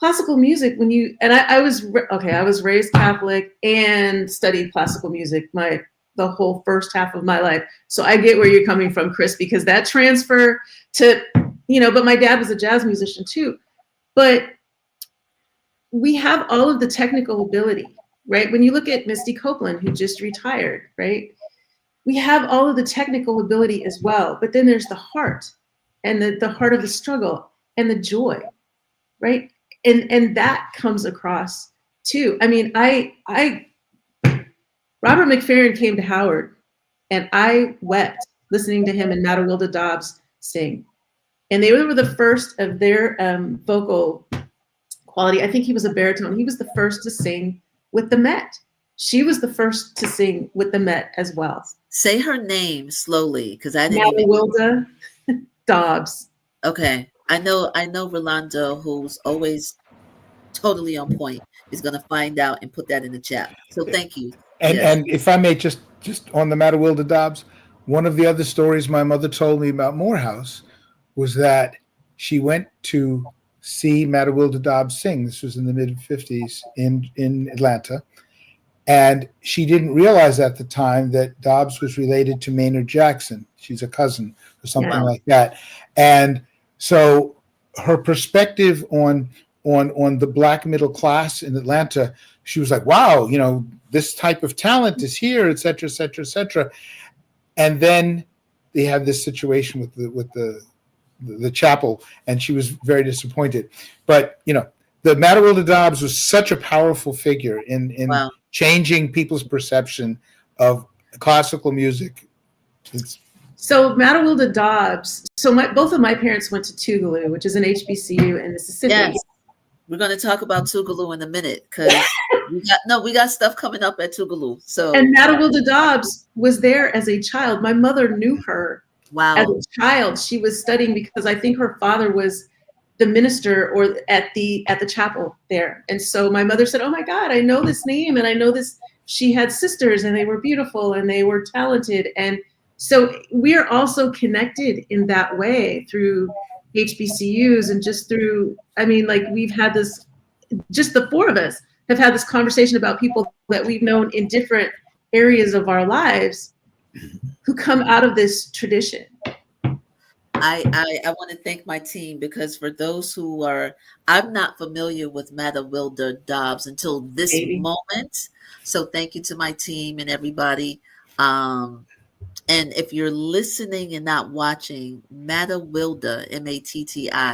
classical music, I was raised Catholic and studied classical music the whole first half of my life. So I get where you're coming from, Chris, because that transfer to, but my dad was a jazz musician too. But we have all of the technical ability, right? When you look at Misty Copeland, who just retired, right? We have all of the technical ability as well, but then there's the heart and the heart of the struggle and the joy, right? And that comes across too. I mean, Robert McFerrin came to Howard and I wept listening to him and Matilda Dobbs sing. And they were the first of their vocal quality. I think he was a baritone. He was the first to sing with the Met. She was the first to sing with the Met as well. Say her name slowly, because I didn't Matilda Dobbs. Okay. I know Rolando, who's always totally on point, is going to find out and put that in the chat. So thank you. And if I may, just on the Matilda Dobbs, one of the other stories my mother told me about Morehouse was that she went to see Matilda Dobbs sing. This was in the mid-50s in Atlanta. And she didn't realize at the time that Dobbs was related to Maynard Jackson. She's a cousin or something like that. And so her perspective on the Black middle class in Atlanta, she was like, wow, this type of talent is here, et cetera, et cetera, et cetera. And then they had this situation with the chapel, and she was very disappointed. But, the Matilda Dobbs was such a powerful figure in Wow. changing people's perception of classical music. So Matilda Dobbs, both of my parents went to Tougaloo, which is an HBCU in Mississippi. Yes. We're going to talk about Tougaloo in a minute, because we got stuff coming up at Tougaloo. So And Matilda Dobbs was there as a child. My mother knew her as a child. She was studying because I think her father was the minister or at the chapel there. And so my mother said, oh my God, I know this name and I know this. She had sisters and they were beautiful and they were talented. And so we are also connected in that way through HBCUs and just through, we've had this, just the four of us have had this conversation about people that we've known in different areas of our lives who come out of this tradition. I want to thank my team, because for those who I'm not familiar with Matilda Dobbs until this moment. So thank you to my team and everybody. And if you're listening and not watching, Matilda, Matti Wilda.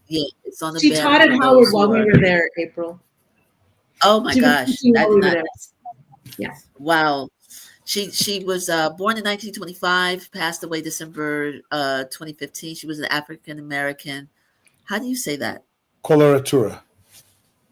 Yeah, it's on the She taught at Howard while we were there, April. Oh my gosh. Yeah. Wow. She was born in 1925, passed away December 2015. She was an African American. How do you say that? Coloratura.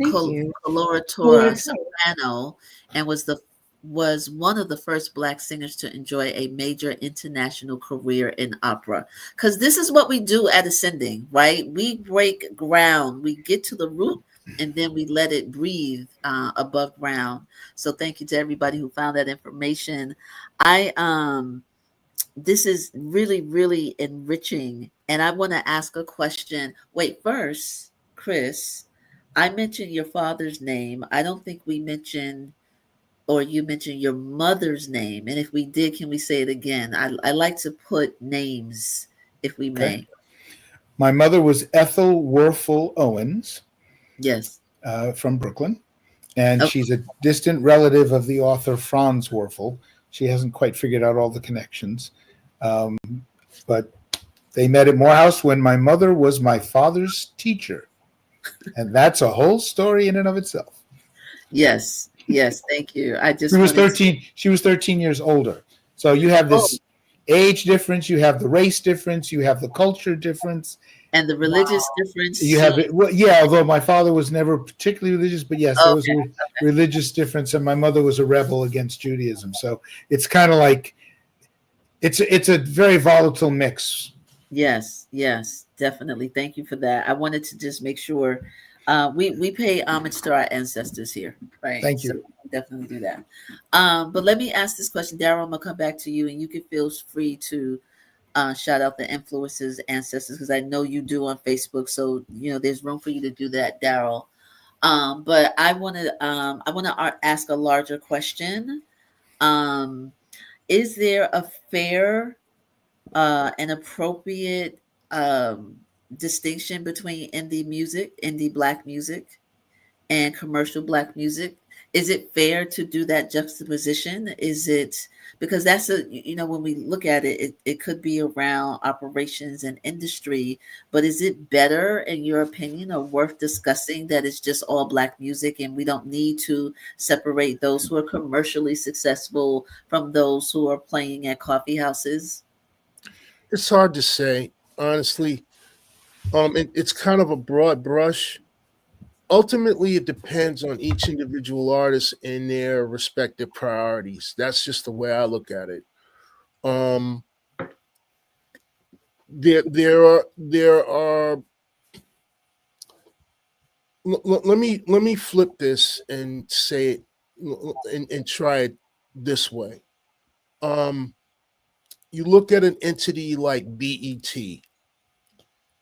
Thank you. Coloratura soprano, and was one of the first Black singers to enjoy a major international career in opera. Because this is what we do at Ascending, right? We break ground. We get to the root, and then we let it breathe above ground. So thank you to everybody who found that information. This is really, really enriching. And I want to ask a question. Wait, first, Chris, I mentioned your father's name. I don't think we mentioned, or you mentioned your mother's name. And if we did, can we say it again? I like to put names, if we may. My mother was Ethel Werfel Owens. Yes. From Brooklyn. And she's a distant relative of the author Franz Werfel. She hasn't quite figured out all the connections. But they met at Morehouse when my mother was my father's teacher. And that's a whole story in and of itself. Yes. Thank you. She was 13 years older. So you have this age difference, you have the race difference, you have the culture difference. And the religious difference. You have it. Well, yeah, although my father was never particularly religious, but yes, there was a religious difference, and my mother was a rebel against Judaism. So it's kind of like it's a very volatile mix. Yes, yes, definitely. Thank you for that. I wanted to just make sure we pay homage to our ancestors here, right? Thank you. So we definitely do that. But let me ask this question, Darrell. I'm gonna come back to you, and you can feel free to shout out the influencers, ancestors, because I know you do on Facebook. So there's room for you to do that, Darrell. But I want to ask a larger question. Is there a fair an appropriate distinction between indie Black music, and commercial Black music? Is it fair to do that juxtaposition? Is it because that's when we look at it, it could be around operations and industry, but is it better, in your opinion, or worth discussing that it's just all Black music and we don't need to separate those who are commercially successful from those who are playing at coffee houses? It's hard to say, honestly. It's kind of a broad brush. Ultimately, it depends on each individual artist and their respective priorities. That's just the way I look at it. There are. Let me flip this and say it and try it this way. You look at an entity like BET,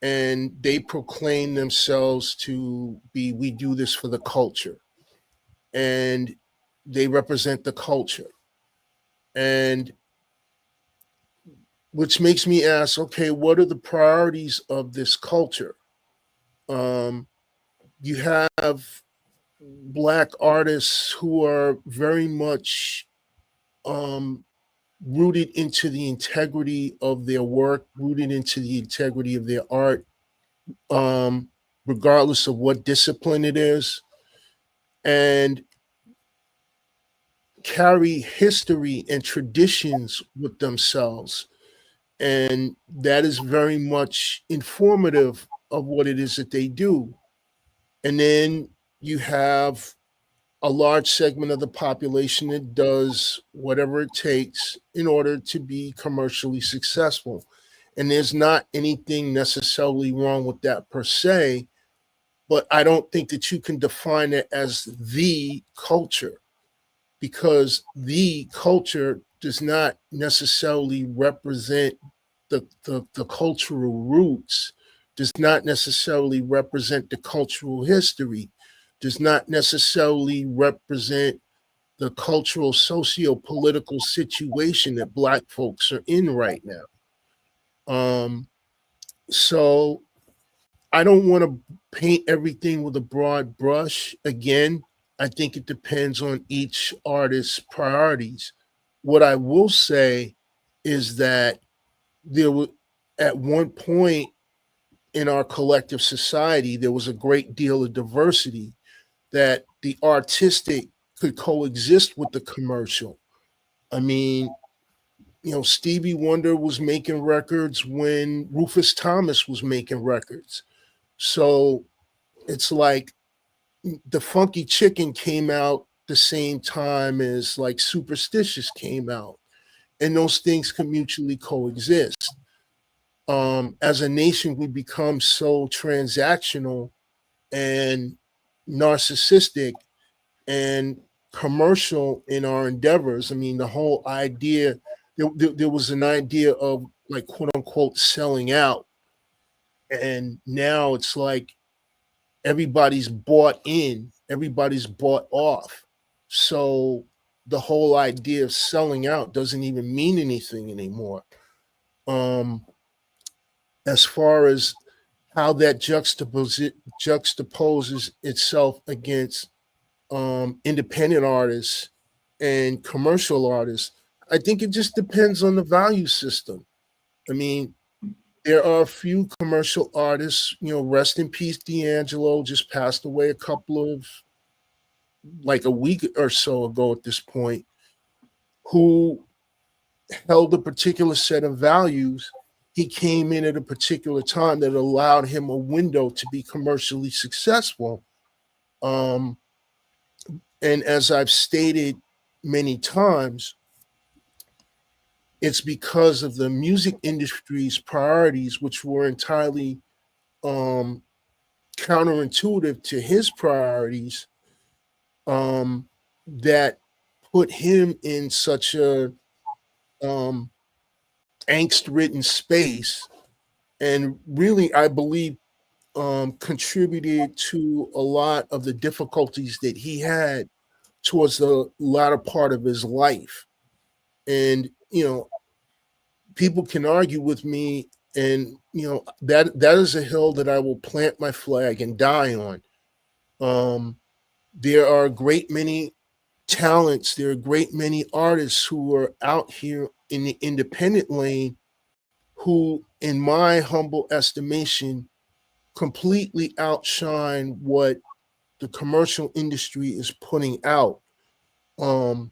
and they proclaim themselves to be, we do this for the culture, and they represent the culture, and which makes me ask, okay, what are the priorities of this culture? You have Black artists who are very much rooted into the integrity of their work, rooted into the integrity of their art, regardless of what discipline it is, and carry history and traditions with themselves. And that is very much informative of what it is that they do. And then you have a large segment of the population that does whatever it takes in order to be commercially successful. And there's not anything necessarily wrong with that per se, but I don't think that you can define it as the culture, because the culture does not necessarily represent the cultural roots, does not necessarily represent the cultural history, does not necessarily represent the cultural socio-political situation that Black folks are in right now. So I don't want to paint everything with a broad brush. Again, I think it depends on each artist's priorities. What I will say is that there was, at one point in our collective society, there was a great deal of diversity, that the artistic could coexist with the commercial. I mean, Stevie Wonder was making records when Rufus Thomas was making records. So it's like the Funky Chicken came out the same time as like Superstitious came out, and those things can mutually coexist. As a nation, we become so transactional and narcissistic and commercial in our endeavors. I mean, the whole idea, there was an idea of like quote unquote selling out. And now it's like everybody's bought in, everybody's bought off. So the whole idea of selling out doesn't even mean anything anymore. As far as how that juxtaposes itself against independent artists and commercial artists, I think it just depends on the value system. I mean, there are a few commercial artists, rest in peace, D'Angelo just passed away like a week or so ago at this point, who held a particular set of values he came in at a particular time that allowed him a window to be commercially successful. And as I've stated many times, it's because of the music industry's priorities, which were entirely counterintuitive to his priorities, that put him in such a angst-ridden space, and really, I believe, contributed to a lot of the difficulties that he had towards the latter part of his life. And people can argue with me, and that is a hill that I will plant my flag and die on. There are a great many talents, there are a great many artists who are out here in the independent lane who, in my humble estimation, completely outshine what the commercial industry is putting out. We're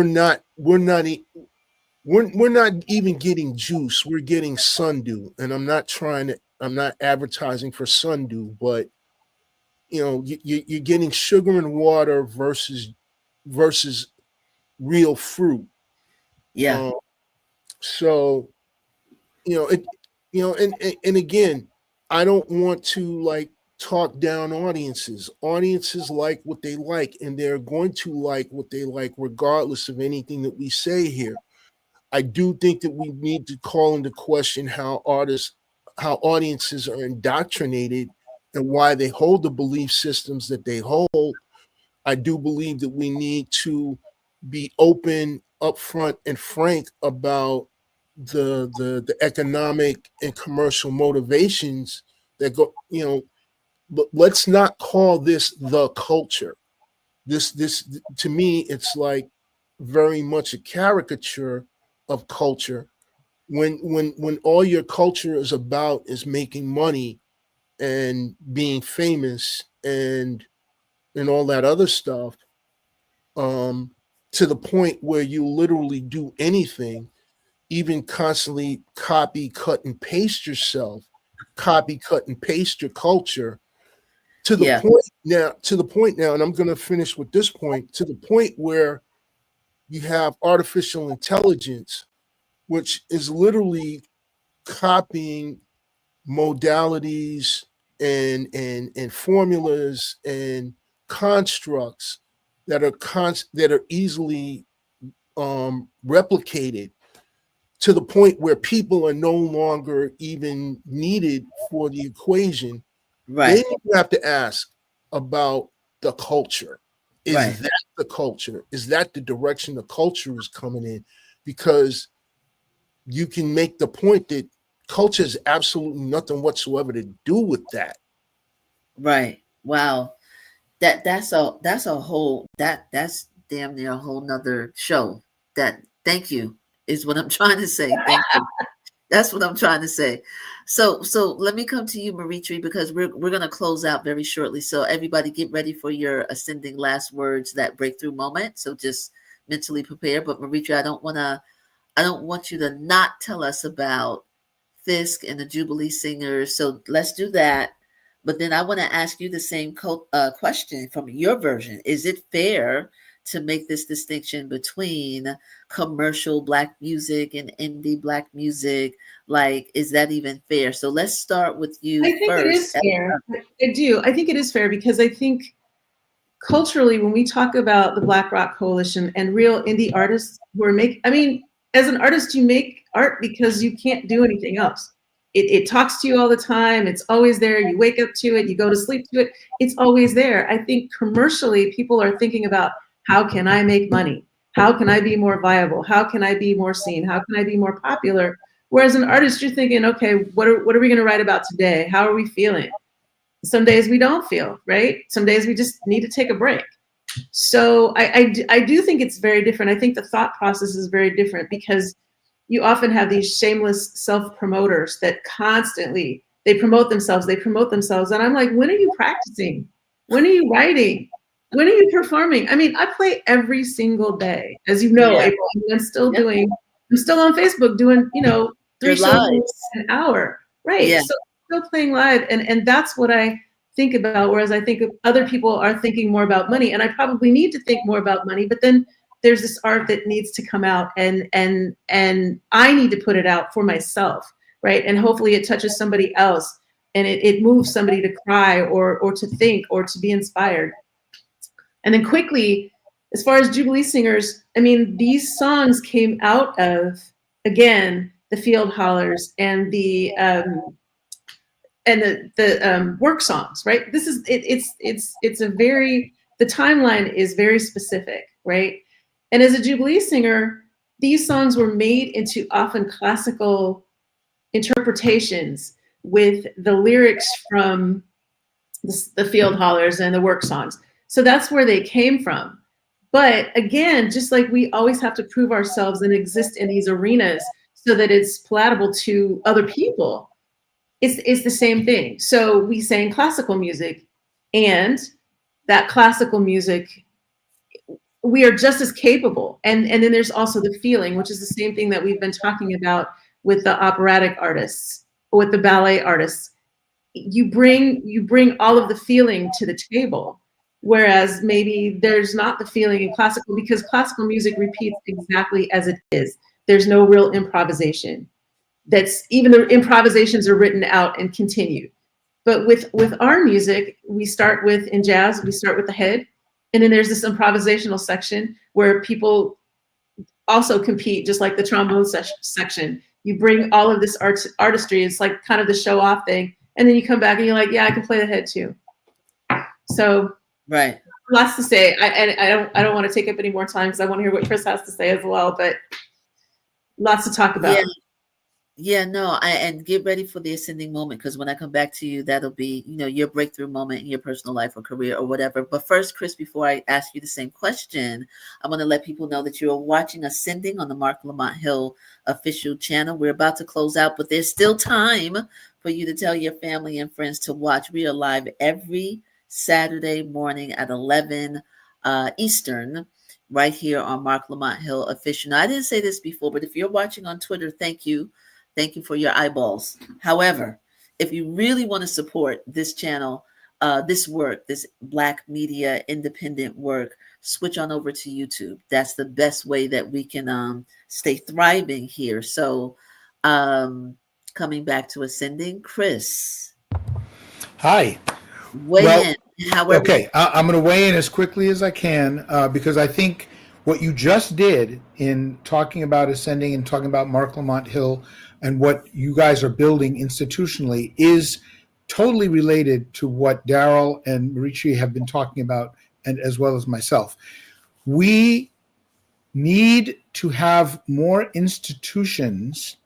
not even getting juice. We're getting sundew, and I'm not advertising for sundew, but you're getting sugar and water versus real fruit. Yeah. So and again, I don't want to like talk down audiences. Audiences like what they like, and they're going to like what they like regardless of anything that we say here. I do think that we need to call into question how audiences are indoctrinated and why they hold the belief systems that they hold. I do believe that we need to be open, upfront, and frank about the economic and commercial motivations that go, but let's not call this the culture. This to me, it's like very much a caricature of culture when all your culture is about is making money and being famous and all that other stuff, to the point where you literally do anything, even constantly copy, cut, and paste yourself, copy, cut, and paste your culture to the point now, and I'm going to finish with this point, to the point where you have artificial intelligence, which is literally copying modalities and formulas and constructs that are easily replicated, to the point where people are no longer even needed for the equation. Right. Then you have to ask about the culture. Is Right. that the culture? Is that the direction the culture is coming in? Because you can make the point that culture has absolutely nothing whatsoever to do with that. Right. Wow. That's damn near a whole nother show. Thank you is what I'm trying to say. Thank you. That's what I'm trying to say. So let me come to you, Maritri, because we're going to close out very shortly. So everybody get ready for your ascending last words, that breakthrough moment. So just mentally prepare. But Maritri, I don't want you to not tell us about Fisk and the Jubilee Singers. So let's do that. But then I want to ask you the same question from your version. Is it fair to make this distinction between commercial Black music and indie Black music? Like, is that even fair? So let's start with you I think first. it is fair. I do. I think it is fair because I think culturally, when we talk about the Black Rock Coalition and real indie artists who are as an artist, you make art because you can't do anything else. It talks to you all the time. It's always there. You wake up to it. You go to sleep to it. It's always there. I think commercially, people are thinking about, how can I make money? How can I be more viable? How can I be more seen? How can I be more popular? Whereas an artist, you're thinking, okay, what are we going to write about today? How are we feeling? Some days we don't feel, right? Some days we just need to take a break. So I do think it's very different. I think the thought process is very different because you often have these shameless self-promoters that constantly, they promote themselves. And I'm like, when are you practicing? When are you writing? When are you performing? I mean, I play every single day. As you know, April, I'm still doing I'm still on Facebook doing, you know, 3 Your shows lives. in an hour. Right. Yeah. So still playing live. And that's what I think about. Whereas I think other people are thinking more about money, and I probably need to think more about money, but then there's this art that needs to come out, and I need to put it out for myself. Right. And hopefully it touches somebody else, and it moves somebody to cry or to think or to be inspired. And then quickly, as far as Jubilee singers, I mean, these songs came out of, again, the field hollers and the work songs, right? This is it's a very, the timeline is very specific, right? And as a Jubilee singer, these songs were made into often classical interpretations with the lyrics from the field hollers and the work songs. So that's where they came from. But again, just like we always have to prove ourselves and exist in these arenas so that it's palatable to other people, it's the same thing. So we sang classical music, and that classical music, we are just as capable. And then there's also the feeling, which is the same thing that we've been talking about with the operatic artists, or with the ballet artists. You bring all of the feeling to the table, whereas maybe there's not the feeling in classical, because classical music repeats exactly as it is. There's no real improvisation. That's, even the improvisations are written out and continued. But with our music, we start with, in jazz, we start with the head, and then there's this improvisational section where people also compete, just like the trombone section. You bring all of this artistry. It's like kind of the show off thing. And then you come back and you're like, yeah, I can play the head too. So Right. lots to say. I don't want to take up any more time because I want to hear what Chris has to say as well, but lots to talk about. Yeah, no, and get ready for the ascending moment, because when I come back to you, that'll be, you know, your breakthrough moment in your personal life or career or whatever. But first, Chris, before I ask you the same question, I want to let people know that you are watching Ascending on the Marc Lamont Hill official channel. We're about to close out, but there's still time for you to tell your family and friends to watch. We are live every Saturday morning at 11 Eastern, right here on Marc Lamont Hill official. Now, I didn't say this before, but if you're watching on Twitter, thank you. Thank you for your eyeballs. However, if you really want to support this channel, this work, this Black media independent work, switch on over to YouTube. That's the best way that we can stay thriving here. So coming back to Ascending, Chris. Hi. Weigh in. However, okay, I'm going to weigh in as quickly as I can because I think what you just did in talking about Ascending and talking about Marc Lamont Hill and what you guys are building institutionally is totally related to what Darrell and Maritri have been talking about, and as well as myself. We need to have more institutions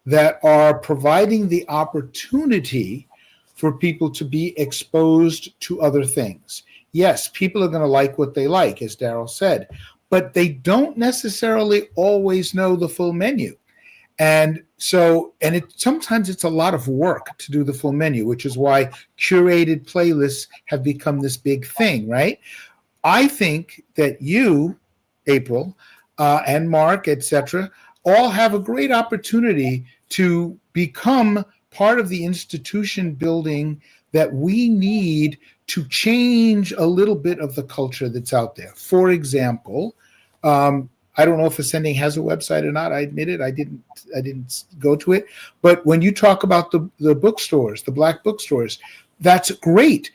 that are providing the opportunity for people to be exposed to other things. Yes, people are going to like what they like, as Darrell said, but they don't necessarily always know the full menu. And so, sometimes it's a lot of work to do the full menu, which is why curated playlists have become this big thing, right? I think that you, April, and Marc, etc., all have a great opportunity to become part of the institution building that we need to change a little bit of the culture that's out there. For example, I don't know if Ascending has a website or not. I admit it. I didn't go to it. But when you talk about the bookstores, the Black bookstores, that's great.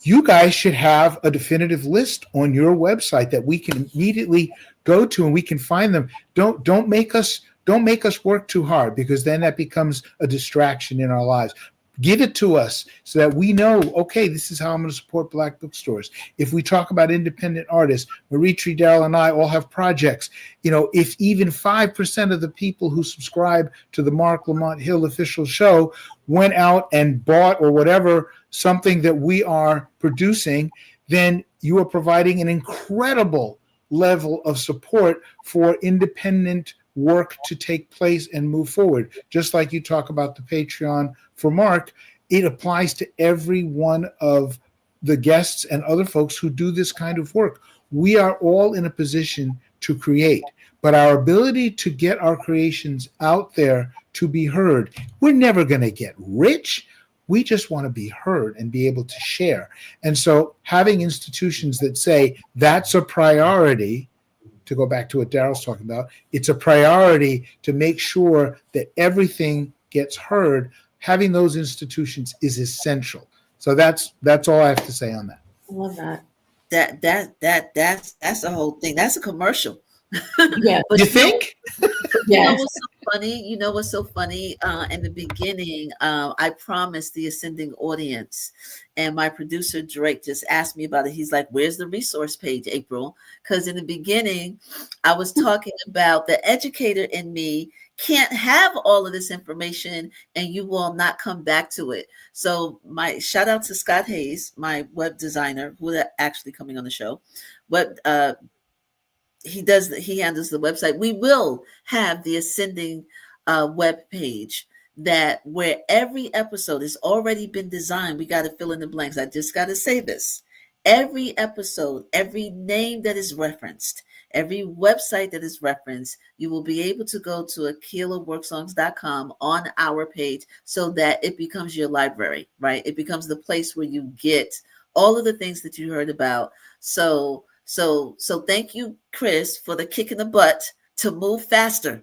You guys should have a definitive list on your website that we can immediately go to and we can find them. Don't make us work too hard, because then that becomes a distraction in our lives. Give it to us so that we know, okay, this is how I'm going to support Black bookstores. If we talk about independent artists, Maritri, Darrell, and I all have projects. You know, if even 5% of the people who subscribe to the Marc Lamont Hill official show went out and bought or whatever something that we are producing, then you are providing an incredible level of support for independent work to take place and move forward. Just like you talk about the Patreon for Marc, it applies to every one of the guests and other folks who do this kind of work. We are all in a position to create, but our ability to get our creations out there to be heard, we're never going to get rich. We just want to be heard and be able to share. And so having institutions that say that's a priority, to go back to what Darrell's talking about, it's a priority to make sure that everything gets heard. Having those institutions is essential. So that's all I have to say on that. I love that. That's the whole thing. That's a commercial. Yeah. But You think? You know Yes. what's so funny? You know what's so funny? In the beginning, I promised the ascending audience, and my producer Drake just asked me about it. He's like, "Where's the resource page, April?" Because in the beginning, I was talking about the educator in me can't have all of this information, and you will not come back to it. So, my shout out to Scott Hayes, my web designer, who are actually coming on the show. But he handles the website. We will have the ascending web page that where every episode has already been designed. We got to fill in the blanks. I just got to say this: every episode, every name that is referenced, every website that is referenced, you will be able to go to akilaworksongs.com on our page so that it becomes your library, right? It becomes the place where you get all of the things that you heard about. So thank you, Chris, for the kick in the butt to move faster.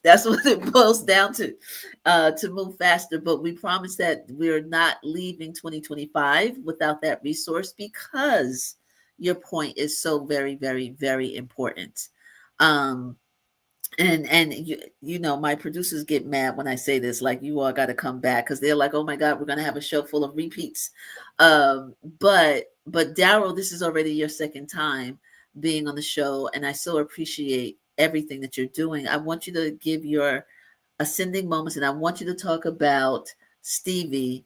That's what it boils down to move faster. But we promise that we're not leaving 2025 without that resource, because your point is so very, very, very important. And you know, my producers get mad when I say this, like, you all got to come back, because they're like, oh my God, we're going to have a show full of repeats. But Darrell, this is already your second time being on the show, and I so appreciate everything that you're doing. I want you to give your ascending moments, and I want you to talk about Stevie,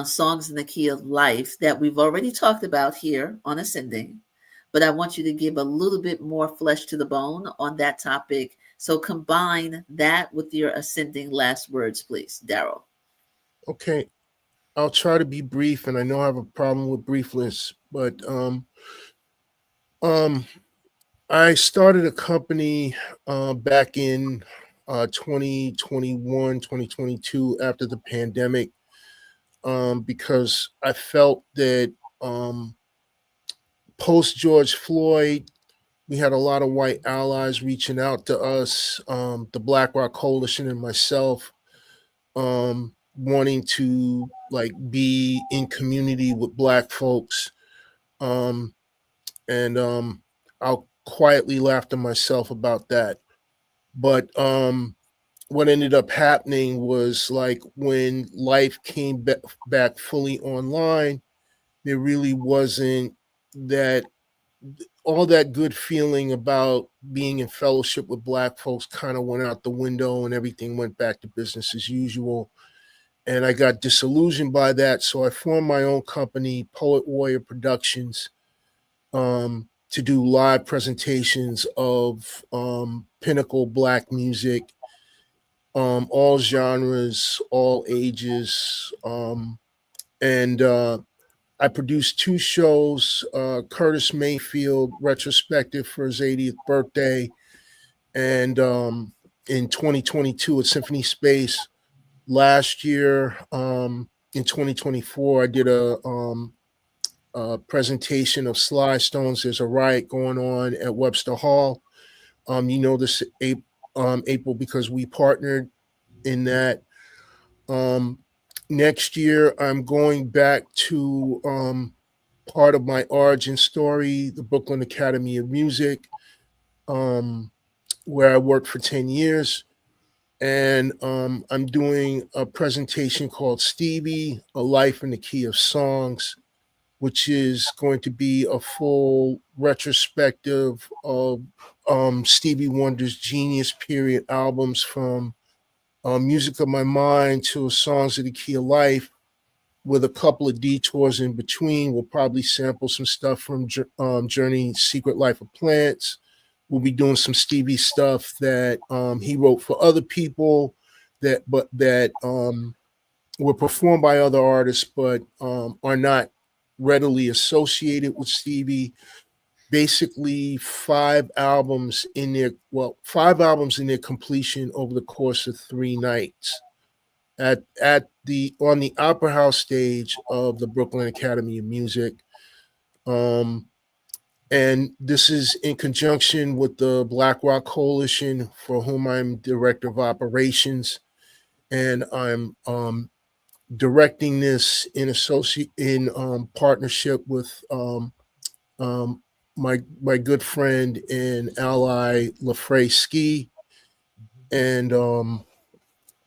Songs in the Key of Life, that we've already talked about here on Ascending. But I want you to give a little bit more flesh to the bone on that topic. So combine that with your ascending last words, please, Darrell. Okay, I'll try to be brief, and I know I have a problem with briefness, but I started a company back in 2021, 2022, after the pandemic, because I felt that post George Floyd, we had a lot of white allies reaching out to us, the Black Rock Coalition and myself, wanting to like be in community with Black folks. And I'll quietly laugh to myself about that. But what ended up happening was, like, when life came back fully online, there really wasn't that all that good feeling about being in fellowship with Black folks kind of went out the window, and everything went back to business as usual. And I got disillusioned by that. So I formed my own company, Poet Warrior Productions, to do live presentations of pinnacle Black music, all genres, all ages. And I produced 2 shows, Curtis Mayfield retrospective for his 80th birthday, and in 2022 at Symphony Space. Last year, in 2024, I did a presentation of Sly Stones. There's a riot going on at Webster Hall. You know this, April, because we partnered in that. Next year, I'm going back to part of my origin story, the Brooklyn Academy of Music, where I worked for 10 years. And I'm doing a presentation called Stevie, A Life in the Key of Songs, which is going to be a full retrospective of Stevie Wonder's Genius period albums, from Music of My Mind to Songs of the Key of Life, with a couple of detours in between. We'll probably sample some stuff from Journey, Secret Life of Plants. We'll be doing some Stevie stuff that he wrote for other people that were performed by other artists, but are not readily associated with Stevie, basically 5 albums in their completion over the course of 3 nights at on the Opera House stage of the Brooklyn Academy of Music. And this is in conjunction with the Black Rock Coalition, for whom I'm director of operations, and I'm directing this in partnership with my good friend and ally LaFrey Ski, and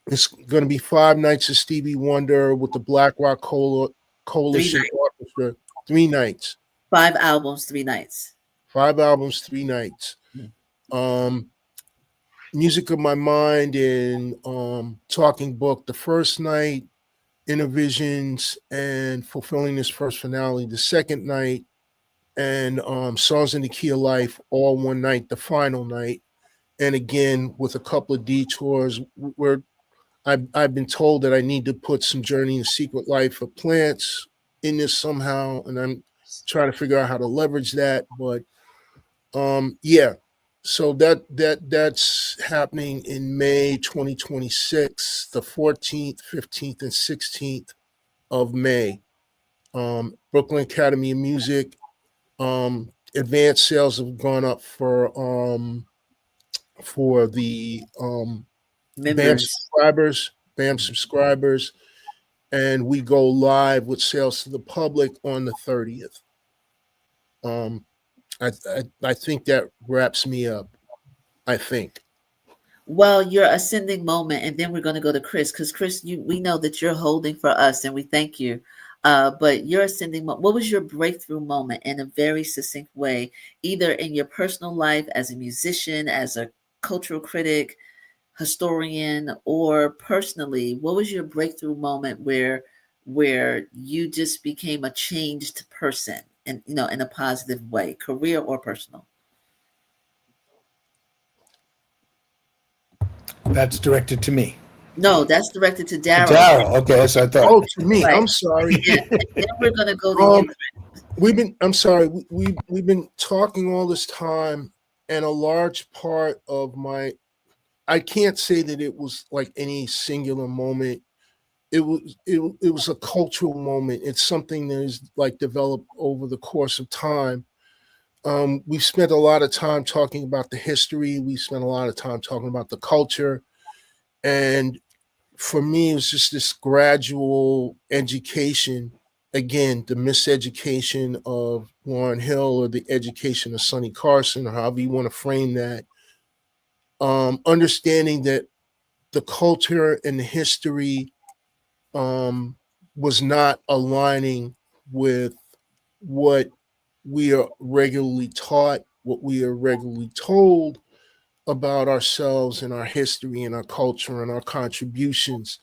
it's going to be 5 nights of Stevie Wonder with the Black Rock Coalition Orchestra. 3 nights. 5 albums, 3 nights. 5 albums, 3 nights. Music of My Mind and Talking Book the first night, Inner Visions and Fulfilling This First Finale the second night, and Songs in the Key of Life all one night, the final night. And again, with a couple of detours where I've been told that I need to put some Journey in the Secret Life of Plants in this somehow, and I'm trying to figure out how to leverage that. But yeah, so that's happening in May 2026, the 14th, 15th, and 16th of May. Brooklyn Academy of Music. Advanced sales have gone up for the BAM subscribers, and we go live with sales to the public on the 30th. I think that wraps me up. I think. Well, your ascending moment, and then we're going to go to Chris, because Chris, we know that you're holding for us, and we thank you. But your ascending moment, what was your breakthrough moment in a very succinct way, either in your personal life as a musician, as a cultural critic, historian, or personally? What was your breakthrough moment where you just became a changed person, and in a positive way, career or personal? That's directed to me. No, that's directed to Darrell. Darrell, okay, that's what I thought. Oh, to me. Right. I'm sorry. Yeah, and then we're gonna go to you. I'm sorry. We've been talking all this time, and a large part of I can't say that it was like any singular moment. It was a cultural moment. It's something that is like developed over the course of time. We've spent a lot of time talking about the history. We spent a lot of time talking about the culture, and for me, it was just this gradual education. Again, the miseducation of Lauryn Hill, or the education of Sonny Carson, or however you want to frame that. Understanding that the culture and the history was not aligning with what we are regularly taught, what we are regularly told about ourselves and our history and our culture and our contributions.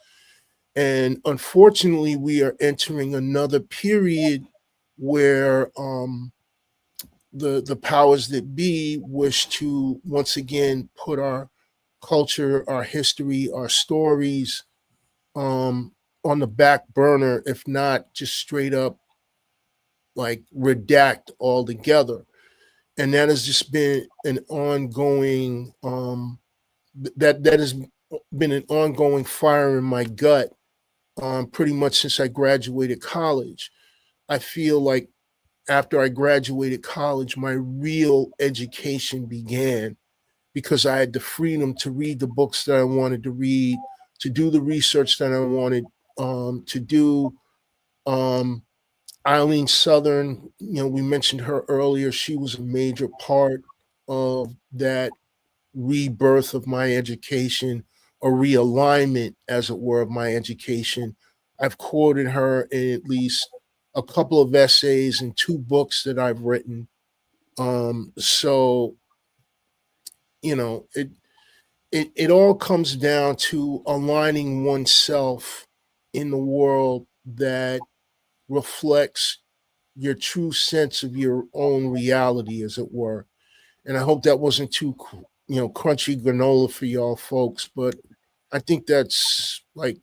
And unfortunately, we are entering another period where the powers that be wish to once again put our culture, our history, our stories on the back burner, if not just straight up like redact altogether. And that has just been an ongoing that has been an ongoing fire in my gut pretty much since I graduated college. I feel like after I graduated college, my real education began, because I had the freedom to read the books that I wanted to read, to do the research that I wanted to do. Eileen Southern, we mentioned her earlier. She was a major part of that rebirth of my education, or realignment, as it were, of my education. I've quoted her in at least a couple of essays and 2 books that I've written. So, it all comes down to aligning oneself in the world that reflects your true sense of your own reality, as it were. And I hope that wasn't too, crunchy granola for y'all folks, but I think that's like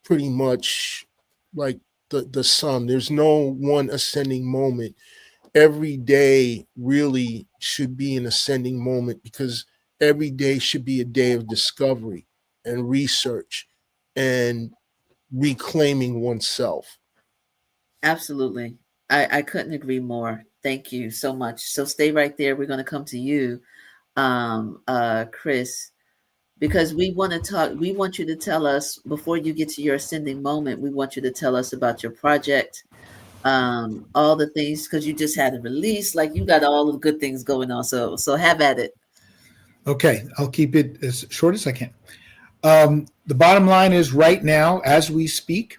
pretty much like the sum. There's no one ascending moment. every day really should be an ascending moment, because every day should be a day of discovery and research and reclaiming oneself. Absolutely. I couldn't agree more. Thank you so much. So stay right there. We're going to come to you, Chris, because we want to talk. We want you to tell us, before you get to your ascending moment, we want you to tell us about your project, all the things, because you just had a release. Like, you got all the good things going on. So have at it. Okay, I'll keep it as short as I can. The bottom line is, right now, as we speak,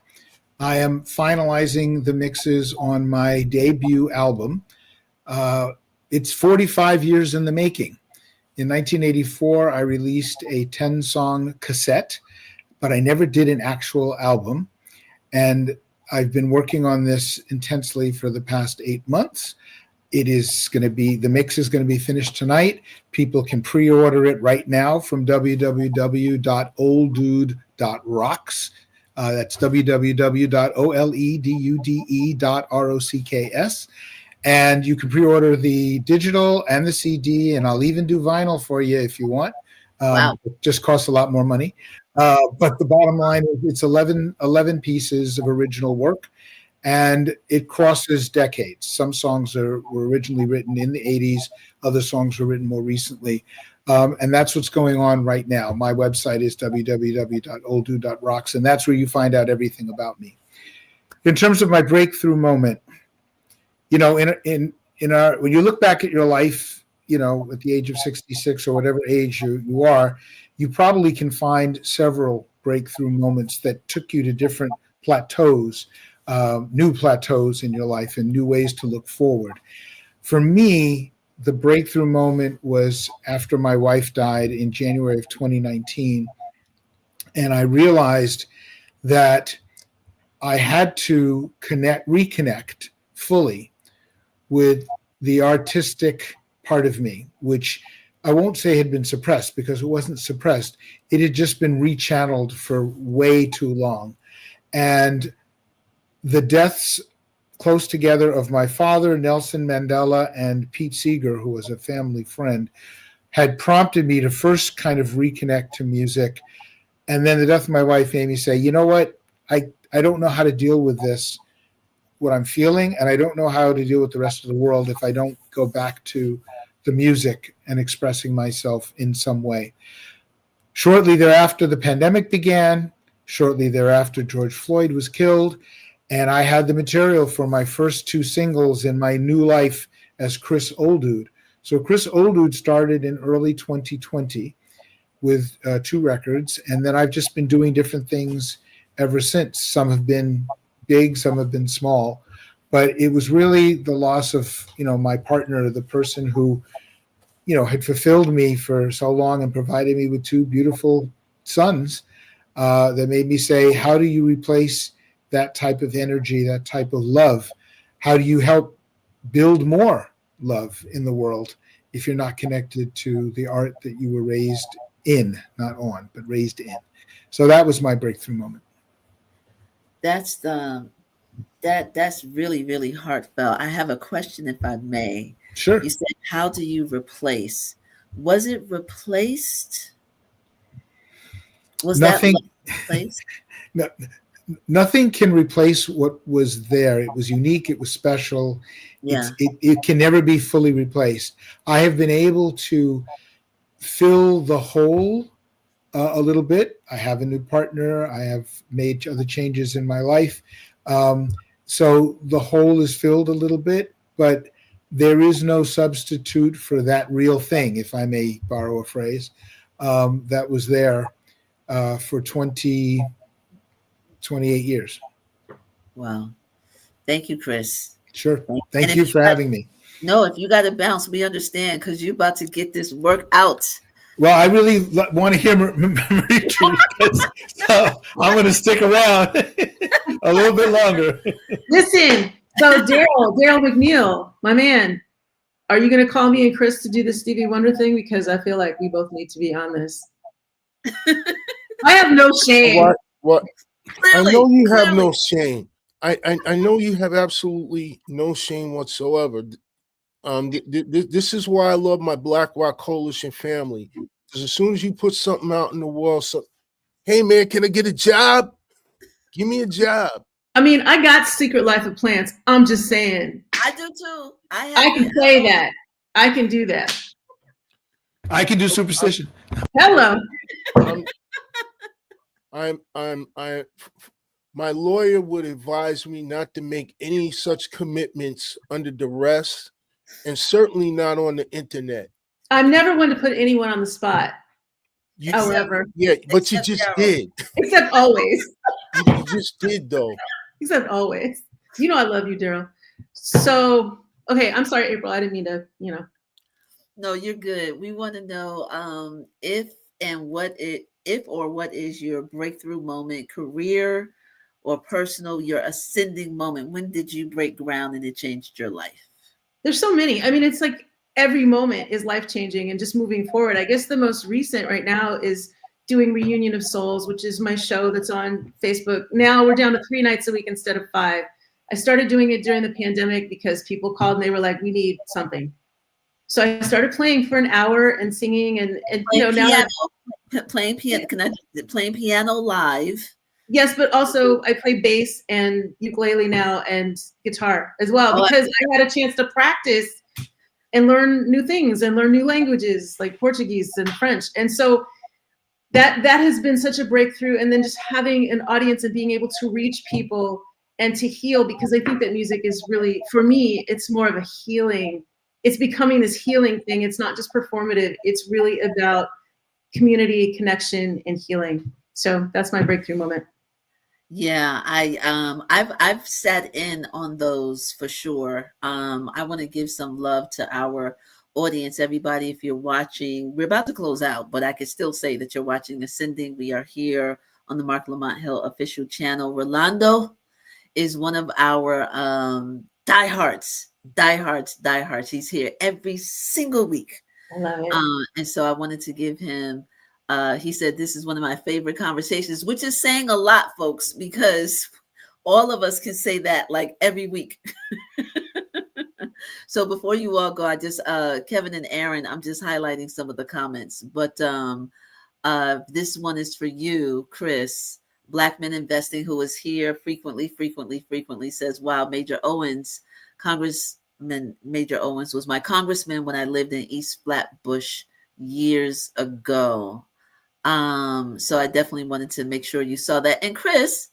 I am finalizing the mixes on my debut album. It's 45 years in the making. In 1984, I released a 10-song cassette, but I never did an actual album. And I've been working on this intensely for the past 8 months. It is going to be, the mix is going to be finished tonight. People can pre-order it right now from www.oledude.rocks. That's www.oledude.rocks. And you can pre-order the digital and the CD, and I'll even do vinyl for you if you want. Wow. It just costs a lot more money. But the bottom line is, it's 11 pieces of original work, and it crosses decades. Some songs were originally written in the 80s. Other songs were written more recently. And that's what's going on right now. My website is www.oledude.rocks, and that's where you find out everything about me. In terms of my breakthrough moment, you know, in our, when you look back at your life, you know, at the age of 66 or whatever age you are, you probably can find several breakthrough moments that took you to different plateaus, new plateaus in your life, and new ways to look forward. For me, the breakthrough moment was after my wife died in January of 2019. And I realized that I had to reconnect fully with the artistic part of me, which I won't say had been suppressed, because it wasn't suppressed. It had just been rechanneled for way too long. And the deaths close together of my father, Nelson Mandela, and Pete Seeger, who was a family friend, had prompted me to first kind of reconnect to music. And then the death of my wife made me say, you know what, I don't know how to deal with this, what I'm feeling, and I don't know how to deal with the rest of the world if I don't go back to the music and expressing myself in some way. Shortly thereafter, the pandemic began. Shortly thereafter, George Floyd was killed. And I had the material for my first 2 singles in my new life as CHRIS OLEDUDE. So CHRIS OLEDUDE started in early 2020 with 2 records. And then I've just been doing different things ever since. Some have been big, some have been small. But it was really the loss of, you know, my partner, the person who, you know, had fulfilled me for so long and provided me with 2 beautiful sons, that made me say, how do you replace that type of energy, that type of love? How do you help build more love in the world if you're not connected to the art that you were raised in, not on, but raised in? So that was my breakthrough moment. That's really, really heartfelt. I have a question, if I may. Sure. You said, how do you replace? Was it replaced? Was Nothing, that replaced? no, nothing can replace what was there. It was unique. It was special. Yeah. It can never be fully replaced. I have been able to fill the hole a little bit. I have a new partner. I have made other changes in my life. So the hole is filled a little bit, but there is no substitute for that real thing, if I may borrow a phrase, that was there for 28 years. Wow. Thank you, Chris. Sure. And Thank if you for having me. No, if you got to bounce, we understand, because you're about to get this work out. Well, I really want to hear Maritri, so I'm going to stick around a little bit longer. Listen, so Darrell McNeil, my man, are you going to call me and Chris to do the Stevie Wonder thing? Because I feel like we both need to be on this. I have no shame. What? Clearly, I know you have no shame. I know you have absolutely no shame whatsoever. This is why I love my Black Rock Coalition family. Because as soon as you put something out in the world, hey man, can I get a job? Give me a job. I mean, I got Secret Life of Plants. I'm just saying. I do too. I can say that. I can do that. I can do superstition. Hello. My lawyer would advise me not to make any such commitments under duress, and certainly not on the internet. I'm never one to put anyone on the spot. However. Yeah, but you just did. Except always. You just did, though. Except always. You know I love you, Darrell. So, okay, I'm sorry, April. I didn't mean to, No, you're good. We want to know if what is your breakthrough moment, career or personal, your ascending moment. When did you break ground and it changed your life? There's so many. I mean, it's like every moment is life-changing and just moving forward. I guess the most recent right now is doing Reunion of Souls, which is my show that's on Facebook. Now we're down to 3 nights a week instead of 5. I started doing it during the pandemic because people called and they were like, we need something. So I started playing for an hour and singing and playing piano live. Yes, but also I play bass and ukulele now and guitar as well, because I had a chance to practice and learn new things and learn new languages like Portuguese and French. And so that has been such a breakthrough. And then just having an audience and being able to reach people and to heal, because I think that music is really, for me, it's more of a healing. It's becoming this healing thing. It's not just performative. It's really about community, connection, and healing. So that's my breakthrough moment. Yeah, I've sat in on those for sure. I want to give some love to our audience, everybody. If you're watching, we're about to close out, but I can still say that you're watching Ascending. We are here on the Marc Lamont Hill official channel. Rolando is one of our diehards. He's here every single week. I love it. And so I wanted to give him, he said, this is one of my favorite conversations, which is saying a lot, folks, because all of us can say that like every week. So before you all go, I just, Kevin and Aaron, I'm just highlighting some of the comments, but this one is for you, Chris. Black Men Investing, who is here frequently says, wow, Major Owens, Congressman Major Owens was my congressman when I lived in East Flatbush years ago. So I definitely wanted to make sure you saw that. And Chris,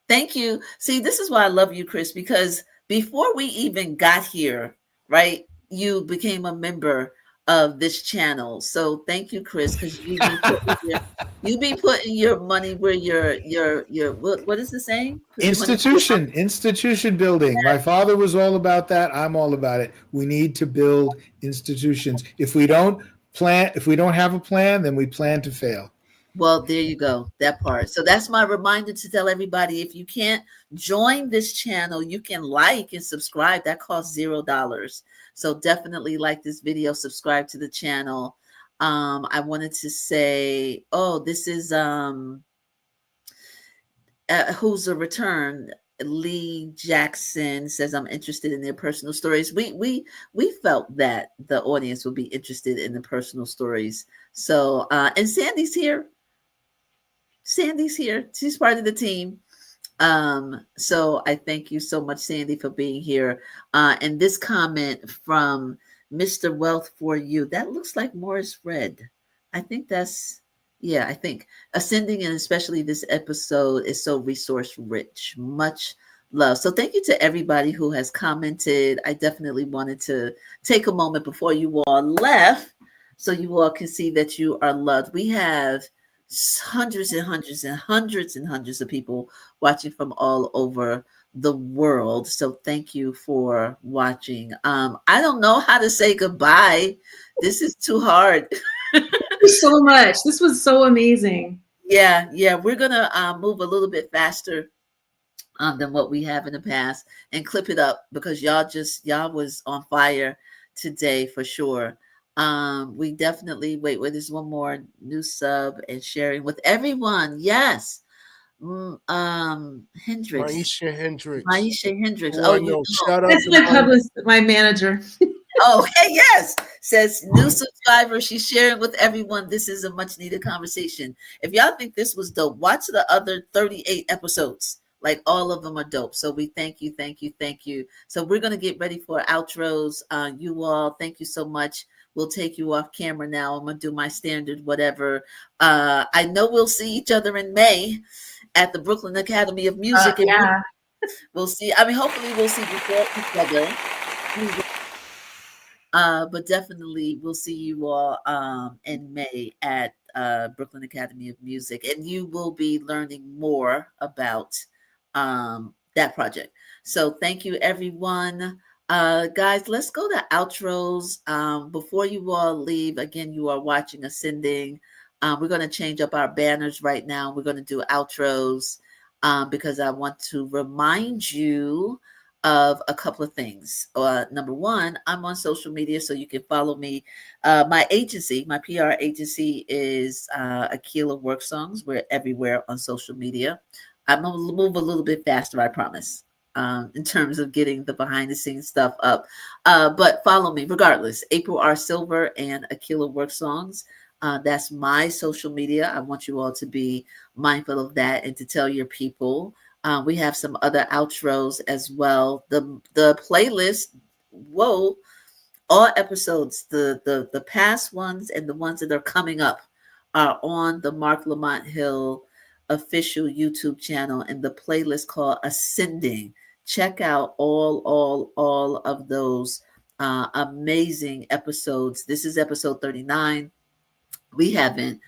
thank you. See, this is why I love you, Chris, because before we even got here, right, you became a member of this channel. So thank you, Chris, because you be putting your money where your what is the saying? Institution building. My father was all about that. I'm all about it. We need to build institutions. If we don't have a plan, then we plan to fail. Well, there you go, that part. So that's my reminder to tell everybody, if you can't join this channel, you can like and subscribe. That costs $0. So definitely like this video, subscribe to the channel. I wanted to say, this is who's a return. Lee Jackson says, I'm interested in their personal stories. We felt that the audience would be interested in the personal stories. So and Sandy's here. She's part of the team. So I thank you so much, Sandy, for being here. And this comment from Mr. Wealth for You, that looks like Morris Red. I think that's, I think Ascending, and especially this episode, is so resource rich. Much love. So thank you to everybody who has commented. I definitely wanted to take a moment before you all left so you all can see that you are loved. We have hundreds of people watching from all over the world. So thank you for watching. I don't know how to say goodbye. This is too hard. Thank you so much. This was so amazing. Yeah. We're gonna move a little bit faster than what we have in the past and clip it up, because y'all was on fire today for sure. We definitely there's one more new sub and sharing with everyone. Yes. Hendricks. Maisha Hendricks. Maisha Hendricks. Oh, no. Shout out That's to my publicist, my manager. Okay, yes. Says new subscriber. She's sharing with everyone. This is a much needed conversation. If y'all think this was dope, watch the other 38 episodes. Like all of them are dope. So we thank you, thank you, thank you. So we're gonna get ready for outros. You all, thank you so much. We'll take you off camera now. I'm gonna do my standard whatever. I know we'll see each other in May at the Brooklyn Academy of Music. And Yeah. we'll see. I mean, hopefully we'll see before each other. But definitely we'll see you all in May at Brooklyn Academy of Music, and you will be learning more about that project. So thank you, everyone. Guys, let's go to outros. Before you all leave, again, you are watching Ascending. We're going to change up our banners right now. We're going to do outros because I want to remind you of a couple of things. Number one, I'm on social media, so you can follow me. My agency, my PR agency is Aquila Work Songs. We're everywhere on social media. I'm going to move a little bit faster, I promise, in terms of getting the behind the scenes stuff up. But follow me regardless. April R. Silver and Aquila Work Songs. That's my social media. I want you all to be mindful of that and to tell your people. We have some other outros as well. The playlist, whoa, all episodes, the past ones and the ones that are coming up are on the Marc Lamont Hill official YouTube channel, and the playlist called Ascending. Check out all of those amazing episodes. This is episode 39. We haven't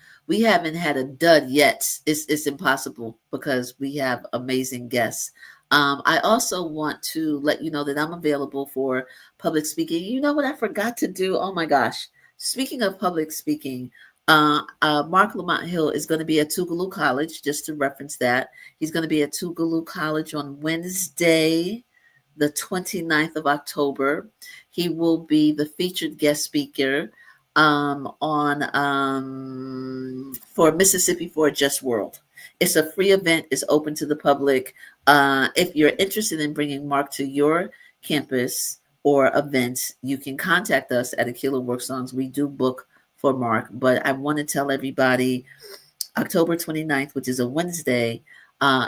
had a dud yet. It's impossible because we have amazing guests. I also want to let you know that I'm available for public speaking. You know what I forgot to do? Oh my gosh. Speaking of public speaking, Marc Lamont Hill is going to be at Tougaloo College, just to reference that. He's going to be at Tougaloo College on Wednesday, the 29th of October. He will be the featured guest speaker for Mississippi for a Just World. It's a free event. It's open to the public. If you're interested in bringing Marc to your campus or events, you can contact us at Aquila Work Songs. We do book for Marc, but I want to tell everybody October 29th, which is a Wednesday,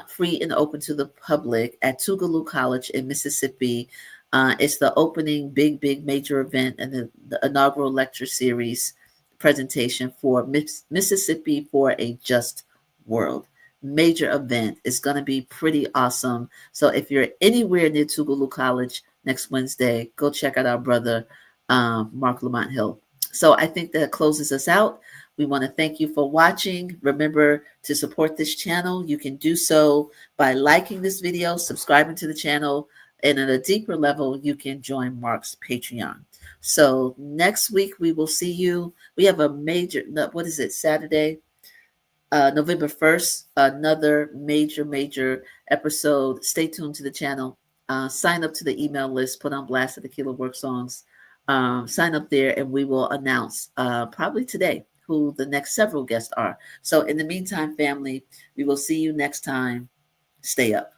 free and open to the public at Tougaloo College in Mississippi. It's the opening big major event and the inaugural lecture series presentation for Mississippi for a Just World. Major event. It's going to be pretty awesome. So if you're anywhere near Tougaloo College next Wednesday, go check out our brother, Marc Lamont Hill. So I think that closes us out. We want to thank you for watching. Remember to support this channel. You can do so by liking this video, subscribing to the channel, and at a deeper level, you can join Marc's Patreon. So next week, we will see you. We have a major, what is it, Saturday, November 1st, another major episode. Stay tuned to the channel. Sign up to the email list, put on blast at Aquila Work Songs. Sign up there, and we will announce probably today who the next several guests are. So in the meantime, family, we will see you next time. Stay up.